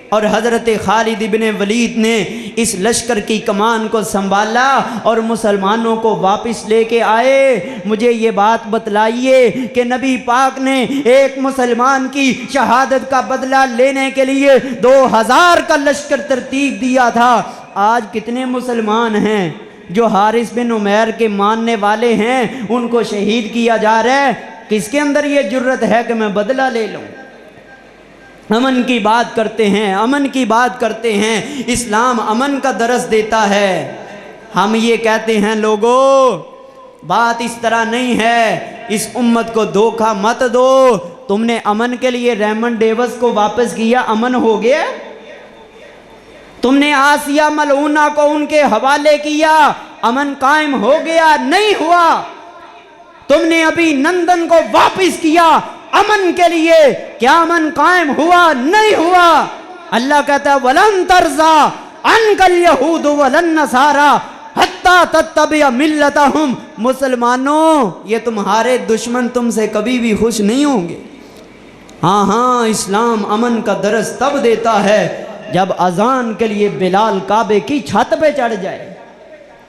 اور حضرت خالد بن ولید نے اس لشکر کی کمان کو سنبھالا اور مسلمانوں کو واپس لے کے آئے۔ مجھے یہ بات بتلائیے کہ نبی پاک نے ایک مسلمان کی شہادت کا بدلہ لینے کے لیے 2000 کا لشکر ترتیب دیا تھا۔ آج کتنے مسلمان ہیں جو حارث بن عمیر کے ماننے والے ہیں، ان کو شہید کیا جا رہا ہے؟ کس کے اندر یہ جرت ہے کہ میں بدلہ لے لوں؟ امن کی بات کرتے ہیں، امن کی بات کرتے ہیں، اسلام امن کا درس دیتا ہے۔ ہم یہ کہتے ہیں لوگوں، بات اس طرح نہیں ہے، اس امت کو دھوکہ مت دو۔ تم نے امن کے لیے ریمنڈ ڈیوس کو واپس کیا، امن ہو گیا؟ تم نے آسیہ ملعونہ کو ان کے حوالے کیا، امن قائم ہو گیا؟ نہیں ہوا۔ تم نے ابھی نندن کو واپس کیا امن کے لیے، کیا امن قائم ہوا؟ نہیں ہوا۔ اللہ کہتا ہے وَلَن تَرْضَىٰ عَنْكَ الْيَهُودُ وَلَا النَّصَارَىٰ حَتَّىٰ تَتَّبِعَ مِلَّتَهُمْ۔ مسلمانوں، یہ تمہارے دشمن تم سے کبھی بھی خوش نہیں ہوں گے۔ ہاں، اسلام امن کا درس تب دیتا ہے جب اذان کے لیے بلال کعبے کی چھت پہ چڑھ جائے۔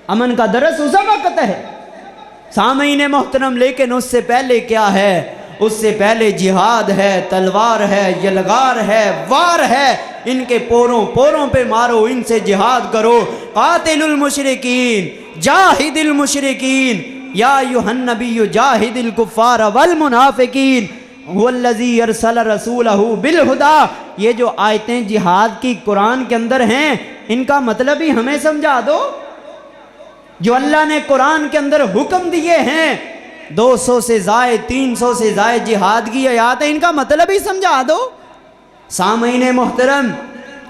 امن کا درس اس وقت ہے سامعین محترم، لیکن اس سے پہلے کیا ہے؟ اس سے پہلے جہاد ہے، تلوار ہے، یلغار ہے، وار ہے۔ ان کے پوروں پہ مارو، ان سے جہاد کرو۔ قاتل المشرکین جاہد المشرکین یا ایھا النبی جاہد الکفار والمنافقین هو الذی ارسل رسولہ بالہدی۔ یہ جو آیتیں جہاد کی قرآن کے اندر ہیں، ان کا مطلب ہی ہمیں سمجھا دو۔ جو اللہ نے قرآن کے اندر حکم دیے ہیں، 200 سے زائد 300 سے زائد جہاد کی آیات ہیں، ان کا مطلب ہی سمجھا دو سامعین محترم۔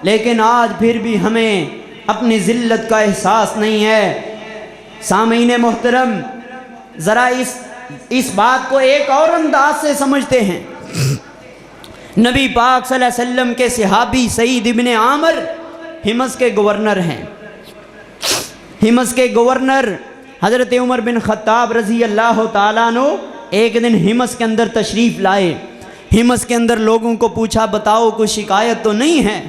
لیکن آج پھر بھی ہمیں اپنی ذلت کا احساس نہیں ہے۔ سامعین محترم، ذرا اس بات کو ایک اور انداز سے سمجھتے ہیں۔ نبی پاک صلی اللہ علیہ وسلم کے صحابی سعید ابن عامر حمص کے گورنر ہیں۔ حمص کے گورنر حضرت عمر بن خطاب رضی اللہ تعالیٰ عنہ ایک دن حمص کے اندر تشریف لائے۔ حمص کے اندر لوگوں کو پوچھا، بتاؤ کوئی شکایت تو نہیں ہے؟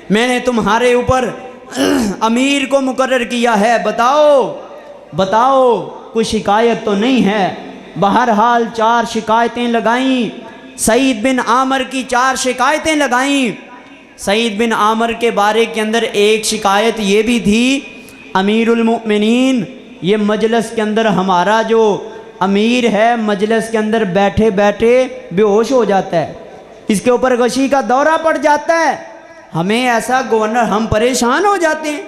میں نے تمہارے اوپر امیر کو مقرر کیا ہے، بتاؤ کوئی شکایت تو نہیں ہے؟ بہرحال 4 شکایتیں لگائیں، سعید بن عامر کی 4 شکایتیں لگائیں۔ سعید بن عامر کے بارے کے اندر ایک شکایت یہ بھی تھی، امیر المؤمنین، یہ مجلس کے اندر ہمارا جو امیر ہے مجلس کے اندر بیٹھے بیٹھے بے ہوش ہو جاتا ہے، اس کے اوپر غشی کا دورہ پڑ جاتا ہے۔ ہمیں ایسا گورنر، ہم پریشان ہو جاتے ہیں،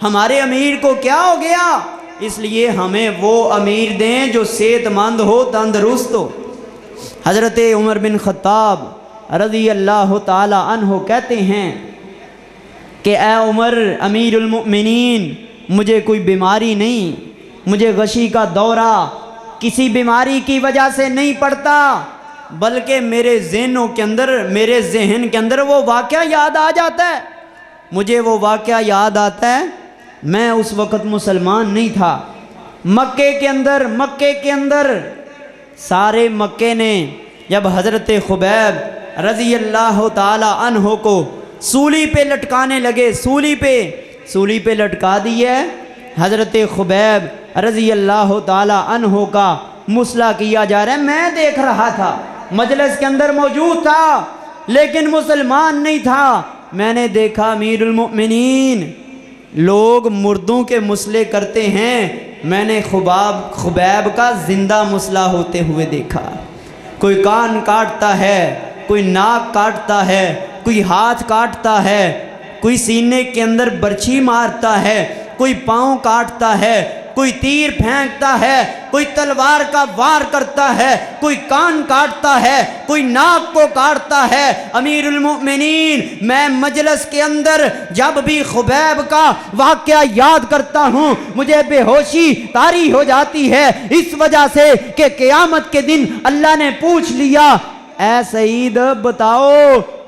ہمارے امیر کو کیا ہو گیا؟ اس لیے ہمیں وہ امیر دیں جو صحت مند ہو، تندرست ہو۔ حضرت عمر بن خطاب رضی اللہ تعالی عنہ کہتے ہیں کہ اے عمر امیر المؤمنین، مجھے کوئی بیماری نہیں، مجھے غشی کا دورہ کسی بیماری کی وجہ سے نہیں پڑتا، بلکہ میرے ذہن کے اندر وہ واقعہ یاد آ جاتا ہے، مجھے وہ واقعہ یاد آتا ہے۔ میں اس وقت مسلمان نہیں تھا، مکے کے اندر سارے مکے نے جب حضرت خبیب رضی اللہ تعالی عنہ کو سولی پہ لٹکانے لگے، سولی پہ لٹکا دیے، حضرت خبیب رضی اللہ تعالی عنہ کا مسئلہ کیا جا رہا ہے۔ میں دیکھ رہا تھا، مجلس کے اندر موجود تھا لیکن مسلمان نہیں تھا۔ میں نے دیکھا امیر المؤمنین لوگ مردوں کے مسئلے کرتے ہیں، میں نے خبیب کا زندہ مسئلہ ہوتے ہوئے دیکھا۔ کوئی کان کاٹتا ہے، کوئی ناک کاٹتا ہے، کوئی ہاتھ کاٹتا ہے، کوئی سینے کے اندر برچھی مارتا ہے، کوئی پاؤں کاٹتا ہے، کوئی تیر پھینکتا ہے، کوئی تلوار کا وار کرتا ہے، کوئی کان کاٹتا ہے، کوئی ناک کو کاٹتا ہے۔ امیر المؤمنین میں مجلس کے اندر جب بھی خبیب کا واقعہ یاد کرتا ہوں مجھے بے ہوشی طاری ہو جاتی ہے، اس وجہ سے کہ قیامت کے دن اللہ نے پوچھ لیا، اے سعید بتاؤ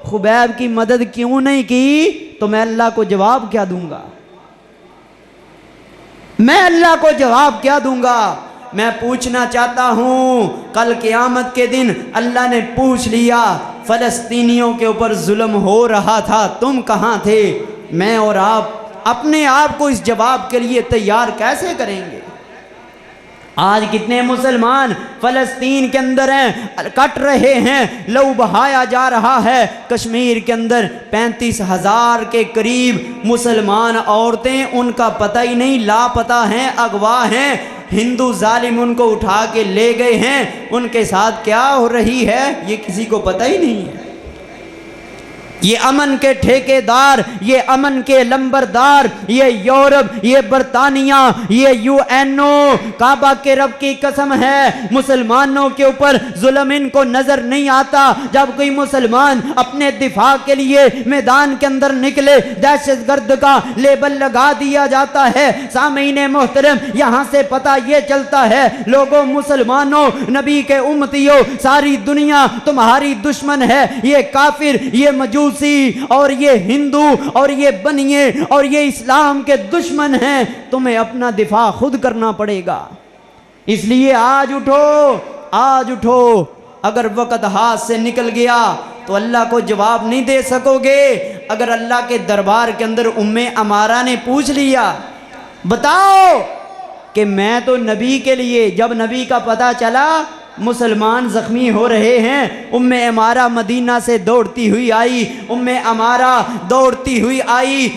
خبیب کی مدد کیوں نہیں کی؟ تو میں اللہ کو جواب کیا دوں گا؟ میں اللہ کو جواب کیا دوں گا؟ میں پوچھنا چاہتا ہوں، کل قیامت کے دن اللہ نے پوچھ لیا فلسطینیوں کے اوپر ظلم ہو رہا تھا، تم کہاں تھے؟ میں اور آپ اپنے آپ کو اس جواب کے لیے تیار کیسے کریں گے؟ آج کتنے مسلمان فلسطین کے اندر ہیں، کٹ رہے ہیں، لہو بہایا جا رہا ہے۔ کشمیر کے اندر 35,000 کے قریب مسلمان عورتیں، ان کا پتہ ہی نہیں، لاپتہ ہیں، اغوا ہیں، ہندو ظالم ان کو اٹھا کے لے گئے ہیں، ان کے ساتھ کیا ہو رہی ہے یہ کسی کو پتہ ہی نہیں ہے۔ یہ امن کے ٹھیکیدار، یہ امن کے لمبردار، یہ یورپ، یہ برطانیہ، یہ UNO، کعبہ کے رب کی قسم ہے مسلمانوں کے اوپر ظلم ان کو نظر نہیں آتا۔ جب کوئی مسلمان اپنے دفاع کے لیے میدان کے اندر نکلے دہشت گرد کا لیبل لگا دیا جاتا ہے۔ سامعین محترم یہاں سے پتہ یہ چلتا ہے لوگوں، مسلمانوں، نبی کے امتیوں، ساری دنیا تمہاری دشمن ہے، یہ کافر، یہ مجوس اور یہ ہندو اور یہ بنیے اور یہ اسلام کے دشمن ہیں، تمہیں اپنا دفاع خود کرنا پڑے گا۔ اس لیے آج اٹھو، اگر وقت ہاتھ سے نکل گیا تو اللہ کو جواب نہیں دے سکو گے۔ اگر اللہ کے دربار کے اندر عمارہ نے پوچھ لیا بتاؤ کہ میں تو نبی کے لیے، جب نبی کا پتہ چلا مسلمان زخمی ہو رہے ہیں، عمارہ مدینہ سے دوڑتی ہوئی آئی،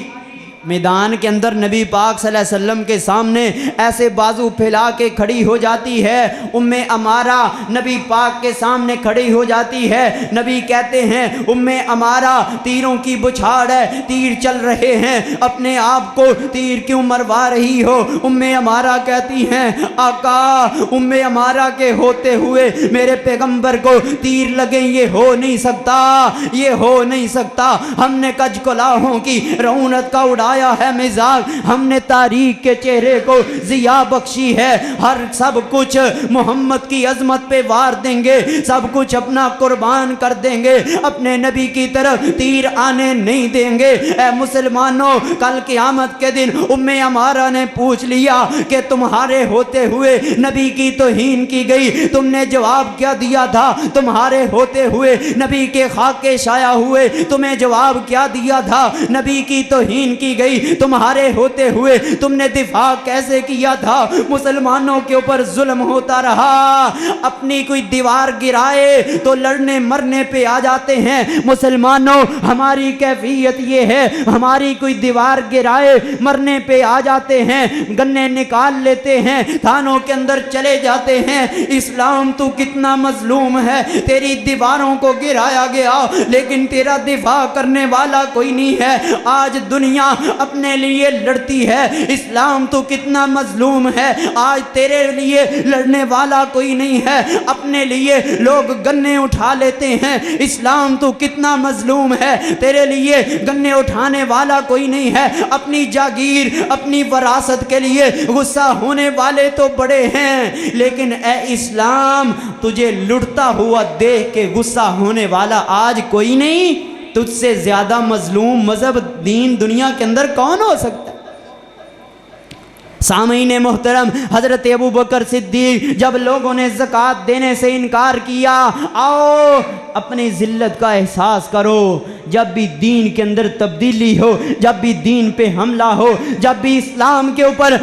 میدان کے اندر نبی پاک صلی اللہ علیہ وسلم کے سامنے ایسے بازو پھیلا کے کھڑی ہو جاتی ہے۔ عمارہ نبی پاک کے سامنے کھڑی ہو جاتی ہے۔ نبی کہتے ہیں عمارہ تیروں کی بچھاڑ ہے، تیر چل رہے ہیں، اپنے آپ کو تیر کیوں مروا رہی ہو؟ عمارہ کہتی ہیں آقا، عمارہ کے ہوتے ہوئے میرے پیغمبر کو تیر لگیں، یہ ہو نہیں سکتا۔ ہم نے کج کلاہوں کی رعونت کا اڑایا ہے مزاج، ہم نے تاریخ کے چہرے کو ضیا بخشی ہے، ہر سب کچھ محمد کی عظمت پہ وار دیں گے، سب کچھ اپنا قربان کر دیں گے، اپنے نبی کی طرف تیر آنے نہیں دیں گے۔ اے مسلمانوں، کل قیامت کے دن عمارہ نے پوچھ لیا کہ تمہارے ہوتے ہوئے نبی کی توہین کی گئی، تم نے جواب کیا دیا تھا؟ تمہارے ہوتے ہوئے نبی کے خاکے شائع ہوئے، تمہیں جواب کیا دیا تھا؟ نبی کی توہین کی گئی، تمہارے ہوتے ہوئے تم نے دفاع کیسے کیا تھا؟ مسلمانوں کے اوپر ظلم ہوتا رہا، اپنی کوئی دیوار گرائے تو لڑنے مرنے پہ آ جاتے ہیں۔ مسلمانوں ہماری کیفیت یہ ہے، ہماری کوئی دیوار گرائے مرنے پہ آ جاتے ہیں، گنے نکال لیتے ہیں، تھانوں کے اندر چلے جاتے ہیں۔ اسلام تو کتنا مظلوم ہے، تیری دیواروں کو گرایا گیا لیکن تیرا دفاع کرنے والا کوئی نہیں ہے۔ آج دنیا اپنے لیے لڑتی ہے۔ اسلام تو کتنا مظلوم ہے، آج تیرے لیے لڑنے والا کوئی نہیں ہے، اپنے لیے لوگ گنے اٹھا لیتے ہیں۔ اسلام تو کتنا مظلوم ہے، تیرے لیے گنے اٹھانے والا کوئی نہیں ہے، اپنی جاگیر اپنی وراثت کے لیے غصہ ہونے والے تو بڑے ہیں، لیکن اے اسلام تجھے لڑتا ہوا دیکھ کے غصہ ہونے والا آج کوئی نہیں۔ تجھ سے زیادہ مظلوم مذہب دین دنیا کے اندر کون ہو سکتا ہے؟ سامعین محترم، حضرت ابو بکر صدیق جب لوگوں نے زکوٰۃ دینے سے انکار کیا، آؤ اپنی ذلت کا احساس کرو، جب بھی دین کے اندر تبدیلی ہو، جب بھی دین پہ حملہ ہو، جب بھی اسلام کے اوپر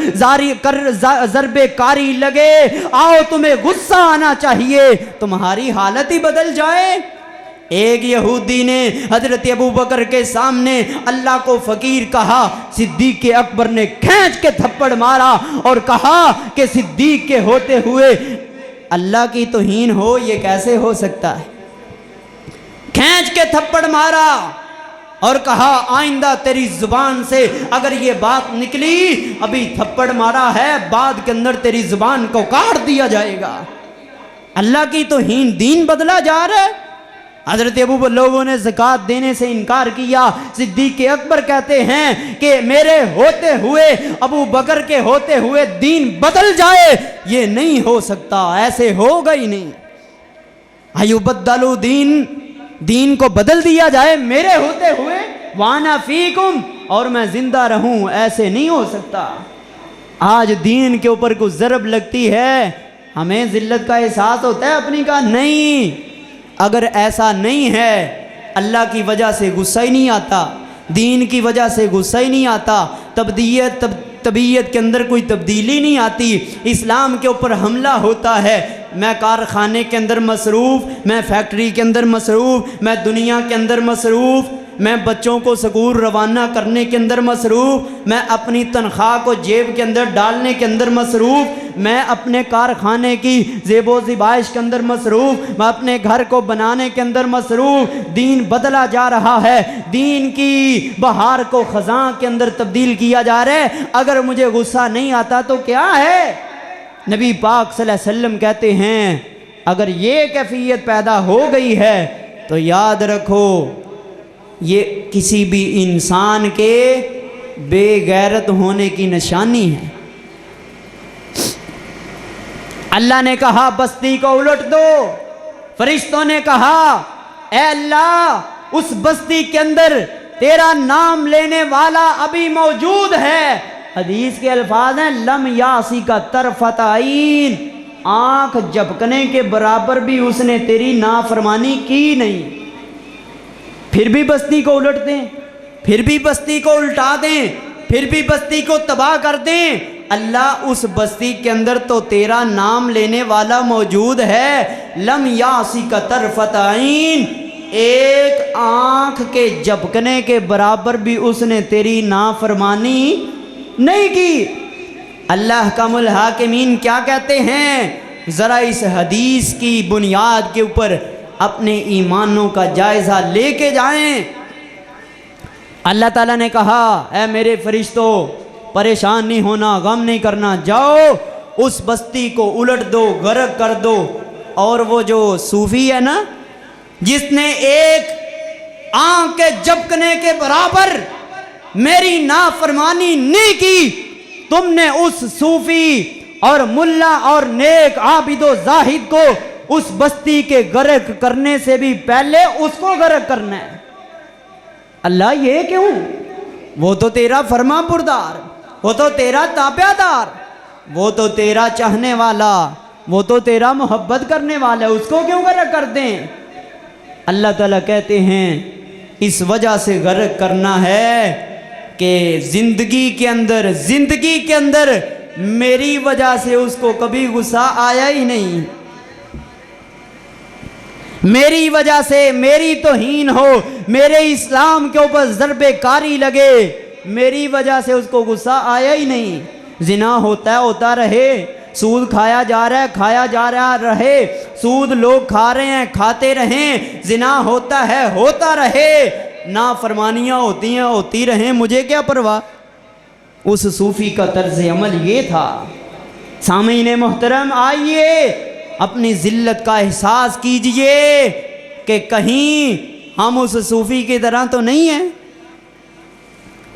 ضرب کاری لگے، آؤ تمہیں غصہ آنا چاہیے، تمہاری حالت ہی بدل جائے۔ ایک یہودی نے حضرت ابو بکر کے سامنے اللہ کو فقیر کہا، صدیق اکبر نے کھینچ کے تھپڑ مارا اور کہا کہ صدیق کے ہوتے ہوئے اللہ کی توہین ہو، یہ کیسے ہو سکتا ہے؟ کھینچ کے تھپڑ مارا اور کہا آئندہ تیری زبان سے اگر یہ بات نکلی، ابھی تھپڑ مارا ہے بعد کے اندر تیری زبان کو کاٹ دیا جائے گا۔ اللہ کی توہین، دین بدلا جا رہا ہے۔ حضرت ابو لوگوں نے زکوٰۃ دینے سے انکار کیا، صدیق اکبر کہتے ہیں کہ میرے ہوتے ہوئے، ابو بکر کے ہوتے ہوئے دین بدل جائے، یہ نہیں ہو سکتا، ایسے ہوگا ہی نہیں۔ ایبدلوا دین کو بدل دیا جائے میرے ہوتے ہوئے، وانا فیکم، اور میں زندہ رہوں، ایسے نہیں ہو سکتا۔ آج دین کے اوپر کوئی ضرب لگتی ہے، ہمیں ذلت کا احساس ہوتا ہے اپنی کا؟ نہیں۔ اگر ایسا نہیں ہے، اللہ کی وجہ سے غصہ ہی نہیں آتا، دین کی وجہ سے غصہ ہی نہیں آتا، طبیعت کے اندر کوئی تبدیلی نہیں آتی، اسلام کے اوپر حملہ ہوتا ہے، میں کارخانے کے اندر مصروف، میں فیکٹری کے اندر مصروف، میں دنیا کے اندر مصروف، میں بچوں کو سکول روانہ کرنے کے اندر مصروف، میں اپنی تنخواہ کو جیب کے اندر ڈالنے کے اندر مصروف، میں اپنے کارخانے کی زیب و زیبائش کے اندر مصروف، میں اپنے گھر کو بنانے کے اندر مصروف۔ دین بدلا جا رہا ہے، دین کی بہار کو خزاں کے اندر تبدیل کیا جا رہا ہے، اگر مجھے غصہ نہیں آتا تو کیا ہے؟ نبی پاک صلی اللہ علیہ وسلم کہتے ہیں اگر یہ کیفیت پیدا ہو گئی ہے تو یاد رکھو یہ کسی بھی انسان کے بے غیرت ہونے کی نشانی ہے۔ اللہ نے کہا بستی کو الٹ دو، فرشتوں نے کہا اے اللہ اس بستی کے اندر تیرا نام لینے والا ابھی موجود ہے۔ حدیث کے الفاظ ہیں لم یاسی کا طرفۃ عین، آنکھ جھپکنے کے برابر بھی اس نے تیری نافرمانی کی نہیں، پھر بھی بستی کو الٹ دیں، پھر بھی بستی کو الٹا دیں، پھر بھی بستی کو تباہ کر دیں۔ اللہ اس بستی کے اندر تو تیرا نام لینے والا موجود ہے، لم یاسی کا طرفۃ عین، ایک آنکھ کے جھپکنے کے برابر بھی اس نے تیری نافرمانی نہیں کی۔ اللہ احکم الحاکمین کیا کہتے ہیں؟ ذرا اس حدیث کی بنیاد کے اوپر اپنے ایمانوں کا جائزہ لے کے جائیں۔ اللہ تعالیٰ نے کہا اے میرے فرشتوں پریشان نہیں ہونا، غم نہیں کرنا، جاؤ اس بستی کو الٹ دو، غرق کر دو۔ اور وہ جو صوفی ہے نا جس نے ایک آنکھ کے جھپکنے کے برابر میری نافرمانی نہیں کی، تم نے اس صوفی اور ملا اور نیک عابد و زاہد کو اس بستی کے غرق کرنے سے بھی پہلے اس کو غرق کرنا ہے۔ اللہ یہ کیوں؟ وہ تو تیرا فرما بردار، وہ تو تیرا تابع دار، وہ تو تیرا چاہنے والا، وہ تو تیرا محبت کرنے والا ہے، اس کو کیوں غرق کر دیں؟ اللہ تعالیٰ کہتے ہیں اس وجہ سے غرق کرنا ہے کہ زندگی کے اندر میری وجہ سے اس کو کبھی غصہ آیا ہی نہیں، میری وجہ سے میری توہین ہو، میرے اسلام کے اوپر ضرب کاری لگے، میری وجہ سے اس کو غصہ آیا ہی نہیں۔ زنا ہوتا رہے، سود کھایا جا رہا رہے، سود لوگ کھا رہے ہیں، کھاتے رہیں، زنا ہوتا ہے ہوتا رہے، نافرمانیاں ہوتی ہیں ہوتی رہیں، مجھے کیا پرواہ۔ اس صوفی کا طرز عمل یہ تھا۔ سامعین محترم، آئیے اپنی ذلت کا احساس کیجئے کہ کہیں ہم اس صوفی کی طرح تو نہیں ہیں۔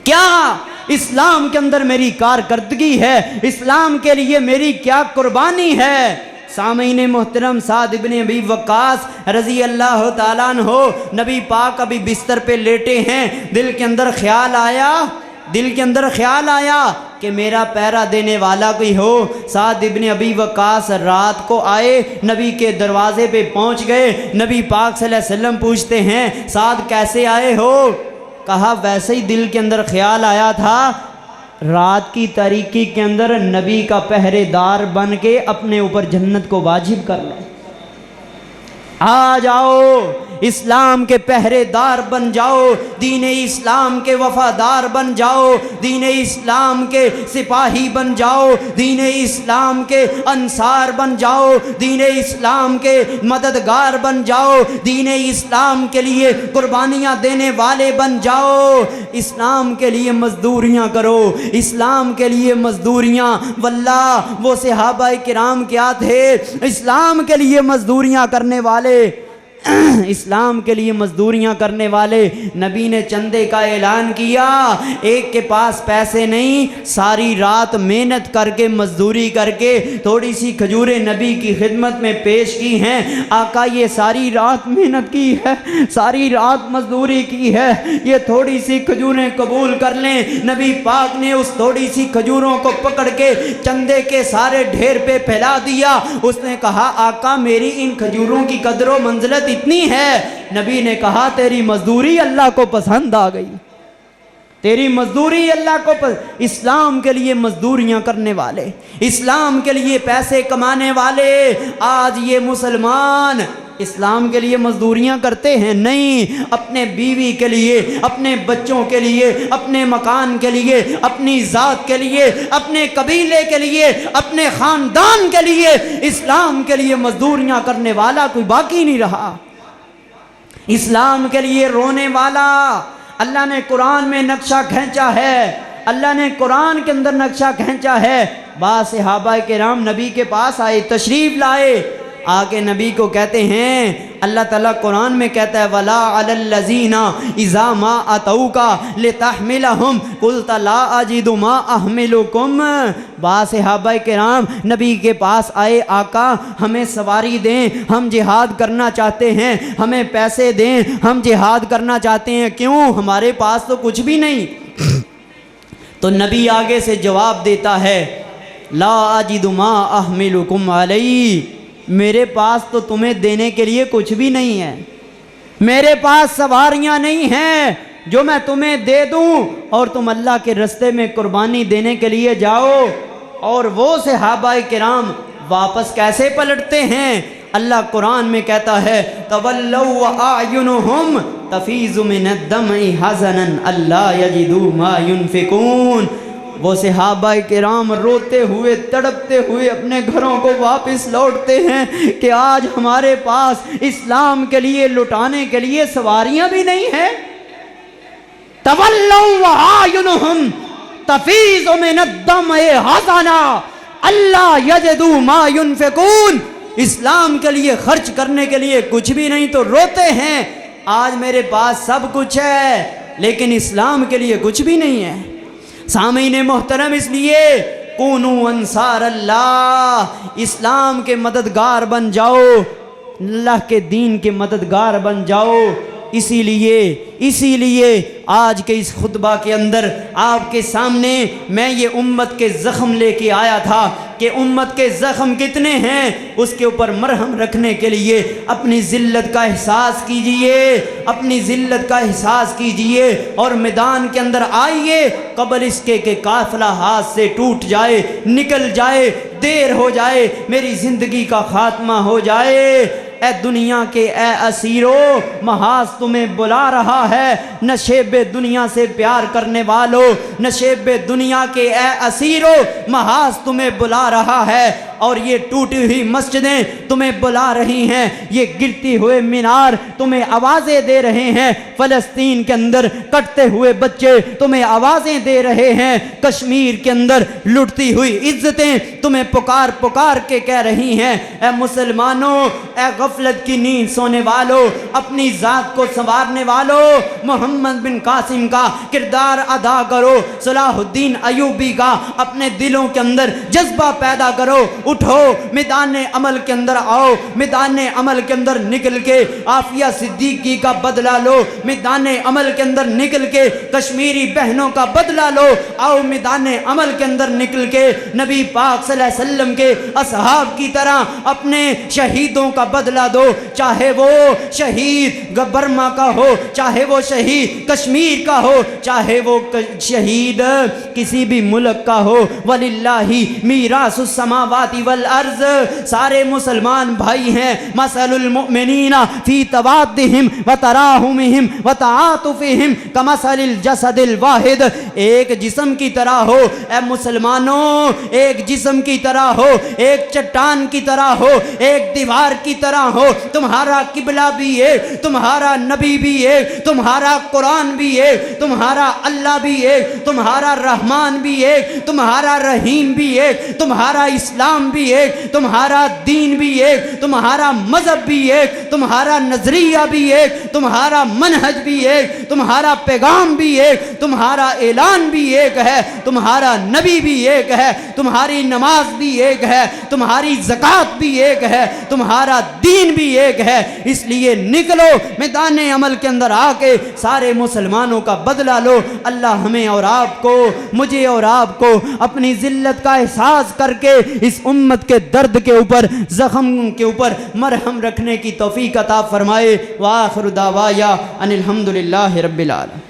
کیا اسلام کے اندر میری کارکردگی ہے؟ اسلام کے لیے میری کیا قربانی ہے؟ سامعین محترم، سعد بن ابی وقاص رضی اللہ تعالیٰ عنہ، نبی پاک ابھی بستر پہ لیٹے ہیں، دل کے اندر خیال آیا کہ میرا پہرا دینے والا کوئی ہو۔ سعد بن ابی وقاص رات کو آئے، نبی کے دروازے پہ پہنچ گئے۔ نبی پاک صلی اللہ علیہ وسلم پوچھتے ہیں سعد کیسے آئے ہو؟ کہا ویسے ہی دل کے اندر خیال آیا تھا، رات کی تاریکی کے اندر نبی کا پہرے دار بن کے اپنے اوپر جنت کو واجب کر لیں۔ آ جاؤ، اسلام کے پہرے دار بن جاؤ، دین اسلام کے وفادار بن جاؤ، دین اسلام کے سپاہی بن جاؤ، دین اسلام کے انصار بن جاؤ، دین اسلام کے مددگار بن جاؤ، دین اسلام کے لیے قربانیاں دینے والے بن جاؤ، اسلام کے لیے مزدوریاں کرو، اسلام کے لیے مزدوریاں۔ واللہ وہ صحابہ کرام کیا تھے؟ اسلام کے لیے مزدوریاں کرنے والے، اسلام کے لیے مزدوریاں کرنے والے۔ نبی نے چندے کا اعلان کیا، ایک کے پاس پیسے نہیں، ساری رات محنت کر کے مزدوری کر کے تھوڑی سی کھجوریں نبی کی خدمت میں پیش کی ہیں۔ آقا یہ ساری رات محنت کی ہے، ساری رات مزدوری کی ہے، یہ تھوڑی سی کھجوریں قبول کر لیں۔ نبی پاک نے اس تھوڑی سی کھجوروں کو پکڑ کے چندے کے سارے ڈھیر پہ پھیلا دیا۔ اس نے کہا آقا میری ان کھجوروں کی قدر و منزلت اتنی ہے۔ نبی نے کہا تیری مزدوری اللہ کو پسند آ گئی، تیری مزدوری اللہ کو اسلام کے لیے مزدوریاں کرنے والے، اسلام کے لیے پیسے کمانے والے۔ آج یہ مسلمان اسلام کے لیے مزدوریاں کرتے ہیں نہیں، اپنے بیوی کے لیے، اپنے بچوں کے لیے، اپنے مکان کے لیے، اپنی ذات کے لیے، اپنے قبیلے کے لیے، اپنے خاندان کے لیے، اسلام کے لیے مزدوریاں کرنے والا کوئی باقی نہیں رہا۔ اسلام کے لیے رونے والا اللہ نے قرآن میں نقشہ کھینچا ہے، اللہ نے قرآن کے اندر نقشہ کھینچا ہے۔ بعض صحابہ کرام نبی کے پاس آئے، تشریف لائے، آگے نبی کو کہتے ہیں اللہ تعالیٰ قرآن میں کہتا ہے وَلَا عَلَى الَّذِينَ إِذَا مَا أَتَوْكَ لِتَحْمِلَهُمْ قُلْتَ لَا أَجِدُ مَا أَحْمِلُكُمْ۔ بعض صحابہ کرام نبی کے پاس آئے، آقا ہمیں سواری دیں، ہم جہاد کرنا چاہتے ہیں، ہمیں پیسے دیں، ہم جہاد کرنا چاہتے ہیں، کیوں؟ ہمارے پاس تو کچھ بھی نہیں۔ تو نبی آگے سے جواب دیتا ہے لا أَجِدُ مَا أَحْمِلُكُمْ عَلَيْهِ، میرے پاس تو تمہیں دینے کے لیے کچھ بھی نہیں ہے، میرے پاس سواریاں نہیں ہیں جو میں تمہیں دے دوں اور تم اللہ کے رستے میں قربانی دینے کے لیے جاؤ۔ اور وہ صحابہ کرام واپس کیسے پلٹتے ہیں؟ اللہ قرآن میں کہتا ہے تَوَلَّوْا وَأَعْيُنُهُمْ تَفِيضُ مِنَ الدَّمْعِ حَزَنًا أَلَّا يَجِدُوا مَا يُنْفِقُونَ۔ وہ صحابہ کرام روتے ہوئے تڑپتے ہوئے اپنے گھروں کو واپس لوٹتے ہیں کہ آج ہمارے پاس اسلام کے لیے لٹانے کے لیے سواریاں بھی نہیں ہیں۔ تَوَلَّوْا وَأَعْيُنُهُمْ تَفِيضُ مِنَ الدَّمْعِ حَزَنًا أَلَّا يَجِدُوا مَا يُنْفِقُونَ۔ اسلام کے لیے خرچ کرنے کے لیے کچھ بھی نہیں تو روتے ہیں آج میرے پاس سب کچھ ہے لیکن اسلام کے لیے کچھ بھی نہیں ہے۔ سامعین محترم، اس لیے کونو انصار اللہ، اسلام کے مددگار بن جاؤ، اللہ کے دین کے مددگار بن جاؤ۔ اسی لیے آج کے اس خطبہ کے اندر آپ کے سامنے میں یہ امت کے زخم لے کے آیا تھا کہ امت کے زخم کتنے ہیں، اس کے اوپر مرہم رکھنے کے لیے اپنی ذلت کا احساس کیجئے، اپنی ذلت کا احساس کیجئے اور میدان کے اندر آئیے قبل اس کے کہ قافلہ ہاتھ سے ٹوٹ جائے، نکل جائے، دیر ہو جائے، میری زندگی کا خاتمہ ہو جائے۔ اے دنیا کے اے اسیرو، محاذ تمہیں بلا رہا ہے، نشیب دنیا سے پیار کرنے والو، نشیب دنیا کے اے اسیرو، محاذ تمہیں بلا رہا ہے۔ اور یہ ٹوٹی ہوئی مسجدیں تمہیں بلا رہی ہیں، یہ گرتی ہوئے مینار تمہیں آوازیں دے رہے ہیں، فلسطین کے اندر کٹتے ہوئے بچے تمہیں آوازیں دے رہے ہیں، کشمیر کے اندر لٹتی ہوئی عزتیں تمہیں پکار پکار کے کہہ رہی ہیں۔ اے مسلمانوں، اے غفلت کی نیند سونے والوں، اپنی ذات کو سنوارنے والوں، محمد بن قاسم کا کردار ادا کرو، صلاح الدین ایوبی کا اپنے دلوں کے اندر جذبہ پیدا کرو، اٹھو، میدان عمل کے اندر آؤ، میدان عمل کے اندر نکل کے عافیہ صدیقی کا بدلہ لو، میدان عمل کے اندر نکل کے کشمیری بہنوں کا بدلہ لو، آؤ میدان عمل کے اندر نکل کے نبی پاک صلی اللہ علیہ وسلم کے اصحاب کی طرح اپنے شہیدوں کا بدلہ دو، چاہے وہ شہید برما کا ہو، چاہے وہ شہید کشمیر کا ہو، چاہے وہ شہید کسی بھی ملک کا ہو۔ وَلِلَّهِ مِيرَاثُ السَّمَاوَاتِ وَالْأَرْضِ، سارے مسلمان بھائی ہیں۔ مَثَلُ الْمُؤْمِنِينَ فِي تَوَادِّهِمْ وَتَرَاحُمِهِمْ وَتَعَاطُفِهِمْ كَمَثَلِ الْجَسَدِ الْوَاحِدِ، ایک جسم کی طرح ہو اے مسلمانوں، ایک جسم کی طرح ہو، ایک چٹان کی طرح ہو، ایک دیوار کی طرح ہو، تمہارا قبلہ بھی ایک، تمہارا نبی بھی ایک، تمہارا قرآن بھی ایک، تمہارا اللہ بھی ایک، تمہارا رحمان بھی ایک، تمہارا رحیم بھی ایک، تمہارا اسلام بھی ایک، تمہارا دین بھی ایک، تمہارا مذہب بھی ایک، تمہارا نظریہ بھی ایک، تمہارا منہج بھی ایک، تمہارا پیغام بھی ایک، تمہارا اعلان بھی ایک ہے، تمہارا نبی بھی ایک ہے، تمہاری نماز بھی ایک ہے، تمہاری زکوٰۃ بھی ایک ہے، تمہارا دین بھی ایک ہے۔ اس لیے نکلو میدان عمل کے اندر آ کے سارے مسلمانوں کا بدلہ لو۔ اللہ ہمیں اور آپ کو، مجھے اور آپ کو اپنی ذلت کا احساس کر کے اس امت کے درد کے اوپر، زخم کے اوپر مرہم رکھنے کی توفیق عطا فرمائے۔ وآخر دعوایا ان الحمدللہ رب العالمین۔